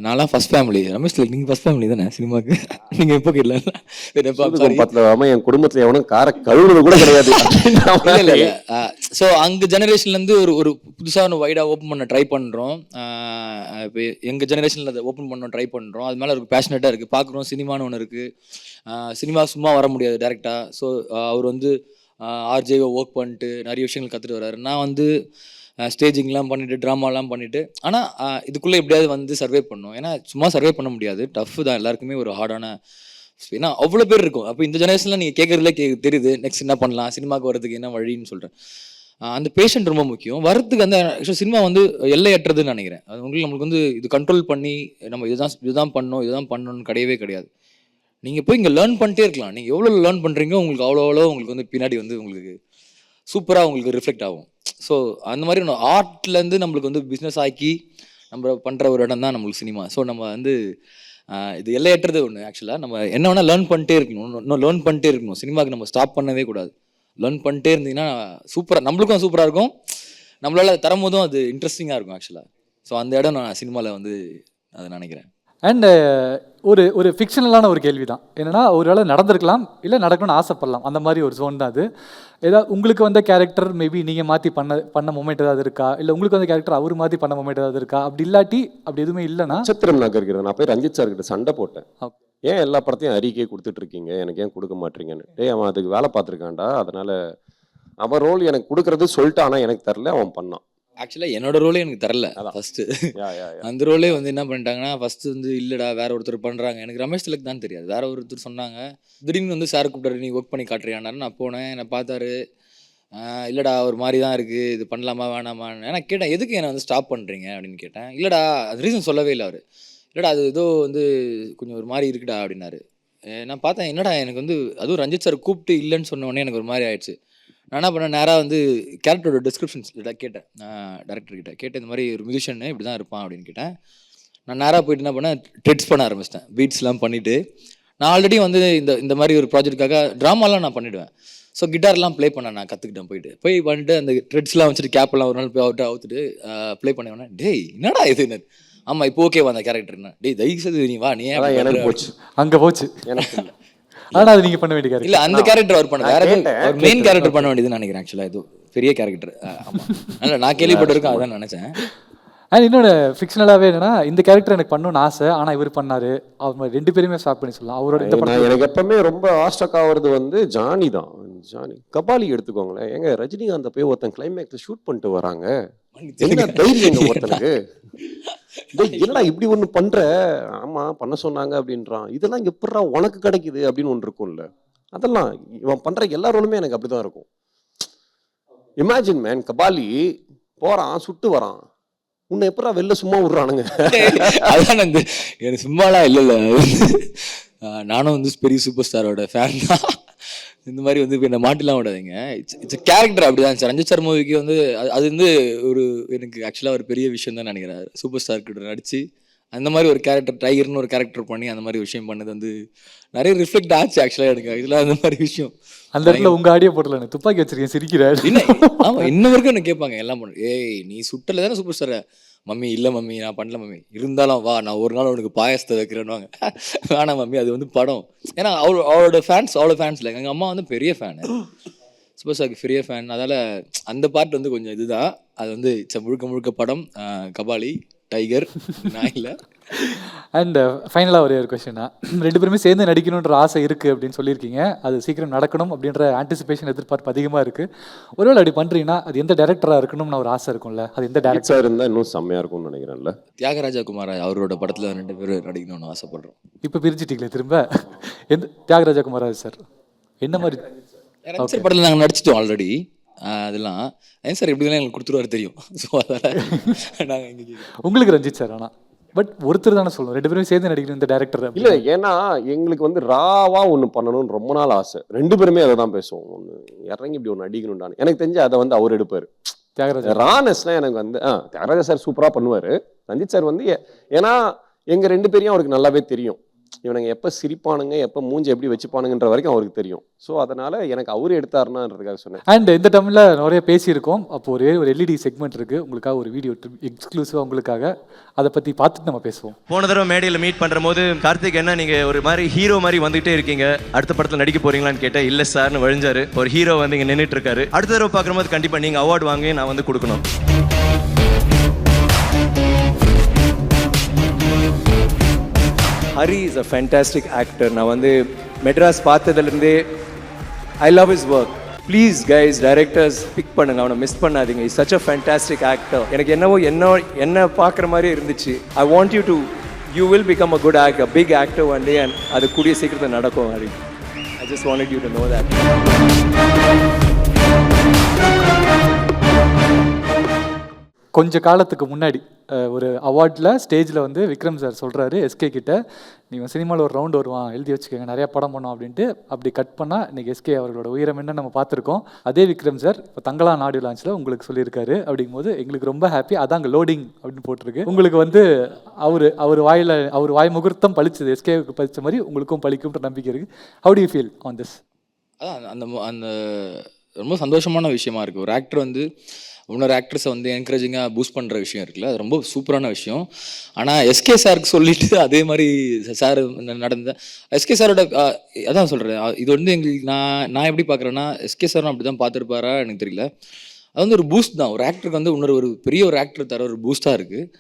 நான்லாம் ஃபர்ஸ்ட் ஃபேமிலி. ரமேஷ் நீங்கள் ஃபர்ஸ்ட் ஃபேமிலி தானே சினிமாவுக்கு? நீங்கள் எப்போ கேட்கல என் குடும்பத்தில் எவனும் காரை கழுவுறது கூட கிடையாது. ஸோ அங்கே ஜெனரேஷன்லேருந்து ஒரு புதுசாக ஒன்று வைடாக ஓப்பன் பண்ண ட்ரை பண்ணுறோம். இப்போ எங்கள் ஜெனரேஷனில் அதை ஓப்பன் பண்ண ட்ரை பண்ணுறோம். அது மேலே ஒரு பேஷனேட்டாக இருக்குது. பார்க்குறோம், சினிமான்னு ஒன்று இருக்குது. சினிமா சும்மா வர முடியாது டேரெக்டாக. ஸோ அவர் வந்து ஆர்ஜேவை ஒர்க் பண்ணிட்டு நிறைய விஷயங்கள் கற்றுட்டு வர்றாரு. நான் வந்து ஸ்டேஜிங்லாம் பண்ணிவிட்டு ட்ராமாலாம் பண்ணிவிட்டு, ஆனால் இதுக்குள்ளே எப்படியாவது வந்து சர்வே பண்ணணும். ஏன்னா சும்மா சர்வே பண்ண முடியாது, டஃப் தான் எல்லாருக்குமே ஒரு ஹார்டான. ஏன்னா அவ்வளோ பேர் இருக்கும். அப்போ இந்த ஜெனரேஷனில் நீங்கள் கேட்குறதுல தெரியுது நெக்ஸ்ட் என்ன பண்ணலாம், சினிமாவுக்கு வரதுக்கு என்ன வழின்னு சொல்கிறேன். அந்த பேஷண்ட் ரொம்ப முக்கியம். வரத்துக்கு அந்த ஆக்சுவலாக சினிமா வந்து எல்லையற்றதுன்னு நினைக்கிறேன். அது நம்மளுக்கு வந்து இது கண்ட்ரோல் பண்ணி நம்ம இதுதான் பண்ணணும்னு கிடையவே கிடையாது. நீங்கள் போய் இங்கே லேர்ன் பண்ணிட்டே இருக்கலாம். நீங்கள் எவ்வளோ லேர்ன் பண்ணுறீங்க உங்களுக்கு அவ்வளோ உங்களுக்கு வந்து பின்னாடி வந்து உங்களுக்கு சூப்பராக உங்களுக்கு ரிஃப்ளெக்ட் ஆகும். ஸோ அந்த மாதிரி ஆர்ட்லேருந்து நம்மளுக்கு வந்து பிஸ்னஸ் ஆக்கி நம்ம பண்ணுற ஒரு இடம் தான் நம்மளுக்கு சினிமா. ஸோ நம்ம வந்து இது எல்லையற்றது ஒன்று. ஆக்சுவலாக நம்ம என்ன வேணால் லேர்ன் பண்ணிட்டே இருக்கணும், இன்னும் லேர்ன் பண்ணிட்டே இருக்கணும். சினிமாவுக்கு நம்ம ஸ்டாப் பண்ணவே கூடாது. லேர்ன் பண்ணிட்டே இருந்தீங்கன்னா சூப்பராக நம்மளுக்கும் சூப்பராக இருக்கும், நம்மளால் தரும்போதும் அது இன்ட்ரெஸ்டிங்காக இருக்கும் ஆக்சுவலாக. ஸோ அந்த இடம் நான் சினிமாவில் வந்து அதை நினைக்கிறேன். அண்ட் ஒரு ஃபிக்ஷனலான ஒரு கேள்வி தான். என்னென்னா, ஒரு வேளை நடந்திருக்கலாம், இல்லை நடக்கணும்னு ஆசைப்படலாம், அந்த மாதிரி ஒரு ஜோன் தான் அது. ஏதாவது உங்களுக்கு வந்த கேரக்டர் மேபி நீங்கள் மாற்றி பண்ண மொமெண்ட் ஏதாவது இருக்கா, இல்லை உங்களுக்கு வந்த கேரக்டர் அவர் மாற்றி பண்ண மொமெண்ட் ஏதாவது இருக்கா? அப்படி இல்லாட்டி அப்படி எதுவுமே இல்லைன்னா நட்சத்திரம் நகர்கிறது. நான் போய் ரஞ்சித் சார் கிட்ட சண்டை போட்டேன். ஏன் எல்லா படத்தையும் அறிக்கை கொடுத்துட்டு இருக்கீங்க, எனக்கு ஏன் கொடுக்க மாட்டீங்கன்னு. அவன் அதுக்கு வேலை பார்த்துருக்கான்டா, அதனால அவன் ரோல் எனக்கு கொடுக்கறது சொல்லிட்டு, ஆனால் எனக்கு தரல, அவன் பண்ணான். ஆக்சுவலாக என்னோட ரோலே எனக்கு தரல ஃபஸ்ட்டு. அந்த ரோலே வந்து என்ன பண்ணிட்டாங்கன்னா, ஃபஸ்ட்டு வந்து இல்லைடா வேற ஒருத்தர் பண்ணுறாங்க. எனக்கு ரமேஷ் திலக் தான் தெரியாது, வேற ஒருத்தர் சொன்னாங்க. திடீர்னு வந்து சார் கூப்பிட்டாரு, நீ ஒர்க் பண்ணி காட்டுறியான்னு. நான் போனேன், என்னை பார்த்தாரு, இல்லைடா ஒரு மாதிரி தான் இருக்குது, இது பண்ணலாமா வேணாமான்னு. ஏன்னா கேட்டேன், எதுக்கு என்னை வந்து ஸ்டாப் பண்ணுறீங்க அப்படின்னு கேட்டேன். இல்லைடா அது ரீசன் சொல்லவே இல்லை அவர். இல்லைடா அது ஏதோ வந்து கொஞ்சம் ஒரு மாதிரி இருக்குடா அப்படின்னாரு. நான் பார்த்தேன், என்னடா எனக்கு வந்து அதுவும் ரஞ்சித் சார் கூப்பிட்டு இல்லைன்னு சொன்ன உடனே எனக்கு ஒரு மாதிரி ஆயிடுச்சு. நான் என்ன பண்ணேன், நேராக வந்து கேரக்டரோட டிஸ்கிரிப்ஷன்ஸ் கேட்டேன். டேரக்டர்கிட்ட கேட்டேன், இந்த மாதிரி ஒரு மியூசிஷியன் இப்படி தான் இருப்பான் அப்படின்னு கேட்டேன். நான் நேராக போயிட்டு என்ன பண்ணேன், ட்ரெட்ஸ் பண்ண ஆரம்பிச்சிட்டேன். பீட்ஸ்லாம் பண்ணிவிட்டு, நான் ஆல்ரெடி வந்து இந்த மாதிரி ஒரு ப்ராஜெக்ட்டுக்காக ட்ராமாலாம் நான் பண்ணிவிடுவேன். ஸோ கிட்டார்லாம் ப்ளே பண்ணேன், நான் கற்றுக்கிட்டேன். போய் பண்ணிட்டு அந்த ட்ரெட்ஸ்லாம் வச்சுட்டு கேப்பெல்லாம் ஒரு நாள் போய் அவுத்துட்டு ப்ளே பண்ணுவேன். டேய் என்னடா இது? ஆமாம் இப்போ ஓகேவா அந்த கேரக்டர்னா? டேய் தயவுசெய்து நீ வா, நீ எனக்கு போச்சு, அங்கே போச்சு எனக்கு. ஆனால் அது நீங்கள் பண்ண வேண்டிய கேரக்டர் இல்லை, அந்த கேரக்டர் அவர் பண்ண வேற எதுவும் மெயின் கேரக்டர் பண்ண வேண்டியதுன்னு நினைக்கிறேன். ஆக்சுவலாக இது பெரிய கேரக்டர். ஆமாம், இல்லை நான் கேள்விப்பட்டிருக்கேன், அதான் நினச்சேன். அண்ட் இன்னொன்று ஃபிக்ஷனலாகவே என்னன்னா, இந்த கேரக்டர் எனக்கு பண்ணணும்னு ஆசை, ஆனால் இவர் பண்ணார். அவர் ரெண்டு பேருமே ஸ்டாப் பண்ணி சொல்லலாம். அவரோட இந்த படம் எனக்கு எப்பவுமே ரொம்ப ஆஸ்டக் ஆகுறது வந்து ஜானி தான். ஜானி கபாலி எடுத்துக்கோங்களேன். எங்க ரஜினிகாந்த் போய் ஒருத்தன் கிளைமேக்ஸ் ஷூட் பண்ணிட்டு வராங்க, என்ன தைரியம் ஒருத்தனுக்கு? என்னடா இப்படி ஒன்று பண்ற? ஆமா பண்ண சொன்னாங்க அப்படின்றான். இதெல்லாம் எப்படா உனக்கு கிடைக்குது அப்படின்னு ஒன்று இருக்கும்ல. அதெல்லாம் இவன் பண்ற எல்லா ரோலுமே எனக்கு அப்படிதான் இருக்கும். இமேஜின் மேன், கபாலி போறான், சுட்டு வரான், உன்னை எப்படா வெளில சும்மா விடுறானுங்க? அதான் எனக்கு சும்மாலாம் இல்லை. நானும் வந்து பெரிய சூப்பர் ஸ்டாரோட ஃபேன் தான். இந்த மாதிரி வந்து இப்போ இந்த மாட்டிலாம் விடாதீங்க. இட்ஸ் கேரக்டர் அப்படி தான் சார். ரஞ்சித் சார் மூவிக்கு வந்து அது வந்து ஒரு எனக்கு ஆக்சுவலாக ஒரு பெரிய விஷயம் தான் நினைக்கிறேன். சூப்பர் ஸ்டார் கிட்ட நடிச்சு அந்த மாதிரி ஒரு கேரக்டர், டைகர்னு ஒரு கேரக்டர் பண்ணி அந்த மாதிரி விஷயம் பண்ணது வந்து நிறைய ரிஃப்ளெக்ட் ஆச்சு ஆக்சுவலாக எனக்கு. இதெல்லாம் அந்த மாதிரி விஷயம் அந்த இடத்துல உங்க ஆடியோ போட்டல துப்பாக்கி வச்சிருக்கேன் சிரிக்கிறாரு. ஆமாம், இன்ன வரைக்கும் எனக்கு கேட்பாங்க எல்லாம் பண்ணு, ஏய் நீ சுட்டல தானே சூப்பர் ஸ்டாரை? மம்மி இல்லை மம்மி நான் பண்ணல மம்மி, இருந்தாலும் வா நான் ஒரு நாள் உனக்கு பாயசத்தை வைக்கிறேன்னுவாங்க. வேணாம் மம்மி, அது வந்து படம். ஏன்னா அவரோட ஃபேன்ஸ் அவ்வளோ ஃபேன்ஸ் இல்லை. எங்கள் அம்மா வந்து பெரிய ஃபேனு, சூப்பர் ஸ்டாருக்கு பெரிய ஃபேன். அதால் அந்த பார்ட் வந்து கொஞ்சம் இதுதான். அது வந்து முழுக்க முழுக்க படம். கபாலி, டைகர், நான் இல்லை. அண்ட் ஃபைனலாக ஒரே ஒரு கொஸ்டினா, 2 பேருமே சேர்ந்து நடிக்கணுன்ற ஆசை இருக்குது அப்படின்னு சொல்லியிருக்கீங்க. அது சீக்கிரம் நடக்கணும் அப்படின்ற ஆன்டிசிபேஷன் எதிர்பார்ப்பு அதிகமாக இருக்குது. ஒருவேளை அப்படி பண்ணுறீங்கன்னா அது எந்த டேரக்டராக இருக்கணும்னு ஒரு ஆசை இருக்கும்ல, அது எந்த டேரக்டர் சார் இருந்தால் இன்னும் செம்மையாக இருக்கும்னு நினைக்கிறேன்ல. தியாகராஜா குமார் அவரோட படத்தில் 2 பேரும் நடிக்கணும்னு ஆசைப்படுறோம். இப்போ பிரிச்சுட்டீங்களே திரும்ப, எந்த தியாகராஜா குமாராஜ் சார் என்ன மாதிரி? ரஞ்சித் படத்தில் நாங்கள் நடிச்சிட்டோம் ஆல்ரெடி. அதெல்லாம் சார் எப்படிலாம் எங்களுக்கு கொடுத்துருவாரு தெரியும். ஸோ அதனால் நாங்கள் இங்கே உங்களுக்கு ரஞ்சித் சார் ஆனால் பட் ஒருத்தர் தானே சொல்லணும் 2 பேரும் சேர்ந்து நடிக்கணும் இந்த டேரக்டர். இல்லை, ஏன்னா எங்களுக்கு வந்து ராவா ஒன்று பண்ணணும்னு ரொம்ப நாள் ஆசை. 2 பேருமே அதை தான் பேசுவோம். ஒன்று இறங்கி இப்படி ஒன்று அடிக்கணும்டான்னு. எனக்கு தெரிஞ்சு அதை வந்து அவர் எடுப்பார். தியாகராஜா ரானஸ்லாம் எனக்கு வந்து தியாகராஜா சார் சூப்பராக பண்ணுவார். ரஞ்சித் சார் வந்து ஏன்னா எங்கள் 2 பேரையும் அவருக்கு நல்லாவே தெரியும். இவனுங்க எப்போ சிரிப்பானுங்க, எப்போ மூஞ்சி எப்படி வச்சுப்பானுங்கன்ற வரைக்கும் அவருக்கு தெரியும். ஸோ அதனால எனக்கு அவரு எடுத்தாருனான்றதுக்காக சொன்னேன். அண்ட் இந்த டைமில் நிறைய பேசியிருக்கோம். அப்போ ஒரு எல்இடி செக்மெண்ட் இருக்குது உங்களுக்காக, ஒரு வீடியோ எக்ஸ்க்ளூசிவாக உங்களுக்காக. அதை பற்றி பார்த்துட்டு நம்ம பேசுவோம். போன தடவை மேடையில் மீட் பண்ணுற போது கார்த்திக் என்ன நீங்கள் ஒரு மாதிரி ஹீரோ மாதிரி வந்துகிட்டே இருக்கீங்க, அடுத்த படத்தில் நடிக்க போறீங்களான்னு கேட்டேன். இல்லை சார்னு வழிஞ்சாரு. ஒரு ஹீரோ வந்து இங்கே நின்றுட்டு இருக்காரு. அடுத்த தடவை பார்க்கும்போது கண்டிப்பாக நீங்கள் அவார்டு வாங்கி நான் வந்து கொடுக்கணும். Hari is a fantastic actor. நான் வந்து மெட்ராஸ் பார்த்ததுலேருந்தே I love his work. Please guys, directors pick பண்ணுங்க, அவனை மிஸ் பண்ணாதீங்க. Is such a fantastic actor. எனக்கு என்னவோ என்ன பார்க்குற மாதிரி இருந்துச்சு. I want you will become a good actor, big actor one day. And அது கூடிய சீக்கிரத்தில் நடக்கும் Hari. I just wanted you to know that. கொஞ்ச காலத்துக்கு முன்னாடி ஒரு அவார்டில் ஸ்டேஜில் வந்து விக்ரம் சார் சொல்கிறாரு எஸ்கே கிட்ட, நீங்கள் சினிமாவில் ஒரு ரவுண்டு வருவான் எழுதி வச்சுக்கோங்க, நிறையா படம் பண்ணோம் அப்படின்ட்டு. அப்படி கட் பண்ணால் இன்றைக்கி எஸ்கே அவர்களோட உயரம் என்ன நம்ம பார்த்துருக்கோம். அதே விக்ரம் சார் இப்போ தங்கலான் ஆடியோ லான்ச்சில் உங்களுக்கு சொல்லியிருக்காரு. அப்படிங்கும்போது எங்களுக்கு ரொம்ப ஹாப்பி. அதாங்க லோடிங் அப்படின்னு போட்டிருக்கு. உங்களுக்கு வந்து அவர் வாய் முகூர்த்தம் பழிச்சது, எஸ்கேவுக்கு பழிச்ச மாதிரி உங்களுக்கும் பழிக்கும்ன்ற நம்பிக்கை இருக்குது. How do you feel on this? அதான் அந்த ரொம்ப சந்தோஷமான விஷயமா இருக்குது. ஒரு ஆக்டர் வந்து இன்னொரு ஆக்ட்ரஸை வந்து என்கரேஜிங்காக பூஸ்ட் பண்ணுற விஷயம் இருக்குல்ல, அது ரொம்ப சூப்பரான விஷயம். ஆனால் எஸ்கே சாருக்கு சொல்லிட்டு அதே மாதிரி சார் நடந்த எஸ்கே சாரோட அதான் சொல்கிறேன். இது வந்து எங்களுக்கு நான் எப்படி பார்க்குறேன்னா, எஸ்கே சாரும் அப்படி தான் பார்த்துருப்பாரா எனக்கு தெரியல. அது வந்து ஒரு பூஸ்ட் தான். ஒரு ஆக்டருக்கு வந்து ஒரு பெரிய ஒரு ஆக்டர் தர ஒரு பூஸ்ட்டாக இருக்குது.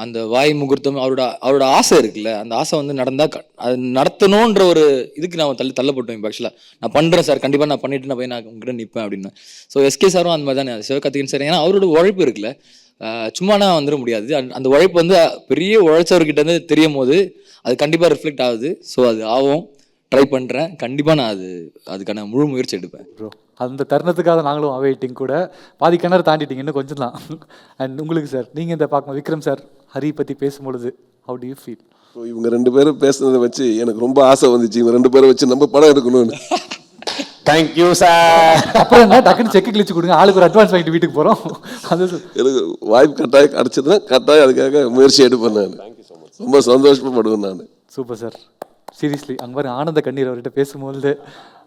அந்த வாய் முகூர்த்தம் அவரோட ஆசை இருக்குல்ல, அந்த ஆசை வந்து நடந்தால் அது நடத்தணுன்ற ஒரு இதுக்கு நான் தள்ளப்பட்டோம். இப்போ ஆக்சுவலாக நான் பண்ணுறேன் சார், கண்டிப்பாக நான் பண்ணிவிட்டு நான் போய் நான் உங்ககிட்ட நிற்பேன் அப்படின்னு. ஸோ எஸ்கே சாரும் அந்த மாதிரி தானே, சிவகார்த்திகேயன் சார். ஏன்னா அவரோட உழைப்பு இருக்குல்ல, சும்மானா வந்துட முடியாது. அந்த உழைப்பு வந்து பெரிய உழைச்சவர்கிட்ட இருந்து தெரியும் போது அது கண்டிப்பாக ரிஃப்ளெக்ட் ஆகுது. ஸோ அது ஆகும், ட்ரை பண்ணுறேன். கண்டிப்பாக நான் அதுக்கான முழு முயற்சி எடுப்பேன் ப்ரோ. அந்த தருணத்துக்காக நாங்களும் அவைட்டிங் கூட. பாதி கிணறு தாண்டிட்டீங்க, இன்னும் கொஞ்சம் தான். அண்ட் உங்களுக்கு சார், நீங்கள் இந்த பார்க்கணும் விக்ரம் சார் ஹரி பற்றி பேசும்பொழுது ஹவு டு யூ ஃபீல்? இவங்க 2 பேரும் பேசுனதை வச்சு எனக்கு ரொம்ப ஆசை வந்துச்சு. இவங்க 2 பேரை வச்சு நம்ம படம் எடுக்கணும்னு. Thank you sir. அப்புறம் என்ன டக்குன்னு செக் கிழிச்சு கொடுங்க, ஆளுக்கு ஒரு அட்வான்ஸ் வாங்கிட்டு வீட்டுக்கு போகிறோம். அது எனக்கு வாய்ப்பு கட்டாயம் கிடச்சதுன்னா கட்டாயம் அதுக்காக முயற்சி எடுப்பேன். நான் ரொம்ப சந்தோஷப்படுவேன் நான். Super sir. சீரியஸ்லி அங்கே பாருங்க ஆனந்த கண்ணீர் அவர்கிட்ட பேசும்போது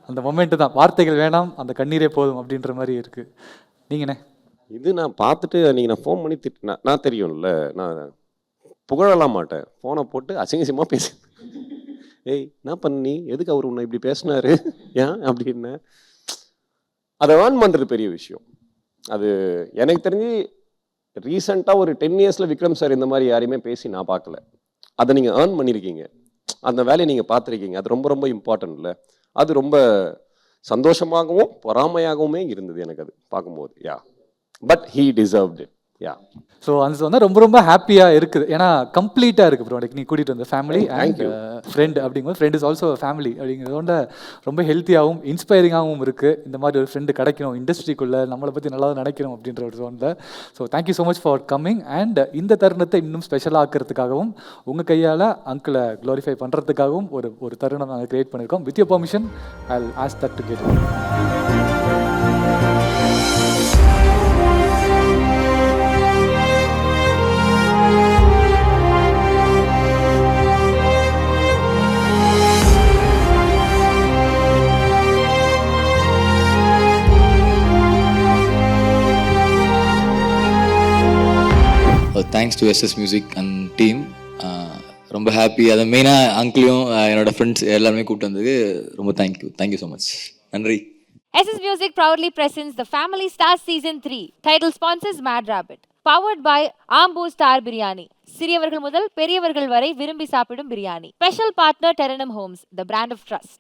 அந்த மொமெண்ட்டு தான், வார்த்தைகள் வேணாம் அந்த கண்ணீரே போதும் அப்படின்ற மாதிரி இருக்குது. நீங்கண்ணே? இது நான் பார்த்துட்டு அன்றைக்கி நான் ஃபோன் பண்ணி திட்டினேன். நான் தெரியும்ல, நான் புகழலாம் மாட்டேன். ஃபோனை போட்டு அசிங்கசியமாக பேசு, ஏய் என்ன பண்ணி எதுக்கு அவர் உன்னை இப்படி பேசினாரு ஏன் அப்படின்னு. அதை ஏர்ன் பண்ணுறது பெரிய விஷயம். அது எனக்கு தெரிஞ்சு ரீசெண்டாக ஒரு 10 இயர்ஸில் விக்ரம் சார் இந்த மாதிரி யாரையுமே பேசி நான் பார்க்கல. அதை நீங்கள் ஏர்ன் பண்ணியிருக்கீங்க, அந்த வேலையை நீங்கள் பார்த்துருக்கீங்க. அது ரொம்ப ரொம்ப இம்பார்ட்டன்ட்ல. அது ரொம்ப சந்தோஷமாகவும் பொறாமையாகவுமே இருந்தது எனக்கு அது பார்க்கும்போது. Yeah, but he deserved. Yeah so அது வந்து ரொம்ப ரொம்ப ஹாப்பியாக இருக்குது. ஏன்னா கம்ப்ளீட்டாக இருக்குது ப்ரோ. நீ கூட்டிகிட்டு வந்த ஃபேமிலி அண்ட் ஃப்ரெண்ட் அப்படிங்கும்போது ஃப்ரெண்ட் இஸ் ஆல்சோ ஃபேமிலி அப்படிங்கிறதோட ரொம்ப ஹெல்த்தியாகவும் இன்ஸ்பைரிங்காகவும் இருக்குது. இந்த மாதிரி ஒரு ஃப்ரெண்டு கிடைக்கணும் இண்டஸ்ட்ரிக்குள்ளே, நம்மளை பற்றி நல்லா நினைக்கணும் அப்படின்ற ஒரு தோணில். So thank you so much for coming. And இந்த தருணத்தை இன்னும் ஸ்பெஷலாக ஆக்கிறதுக்காகவும் உங்கள் கையால் அங்கிளை க்ளோரிஃபை பண்ணுறதுக்காகவும் ஒரு தருணம் நாங்கள் கிரியேட் பண்ணியிருக்கோம். With your permission I will ask that to get. Thanks to SS music and team. ரொம்ப ஹாப்பி. அதை மெயினாக அங்கிளையும் என்னோட ஃப்ரெண்ட்ஸ் எல்லாருமே கூப்பிட்டு வந்ததுக்கு ரொம்ப தேங்க்யூ ஸோ மச். நன்றி. SS Music proudly presents the Family Stars Season 3. Title sponsors Mad Rabbit. Powered by Ambu Star Biryani. சிறியவர்கள் முதல் பெரியவர்கள் வரை விரும்பி சாப்பிடும் biryani. Special partner Terenum Homes, the brand of trust.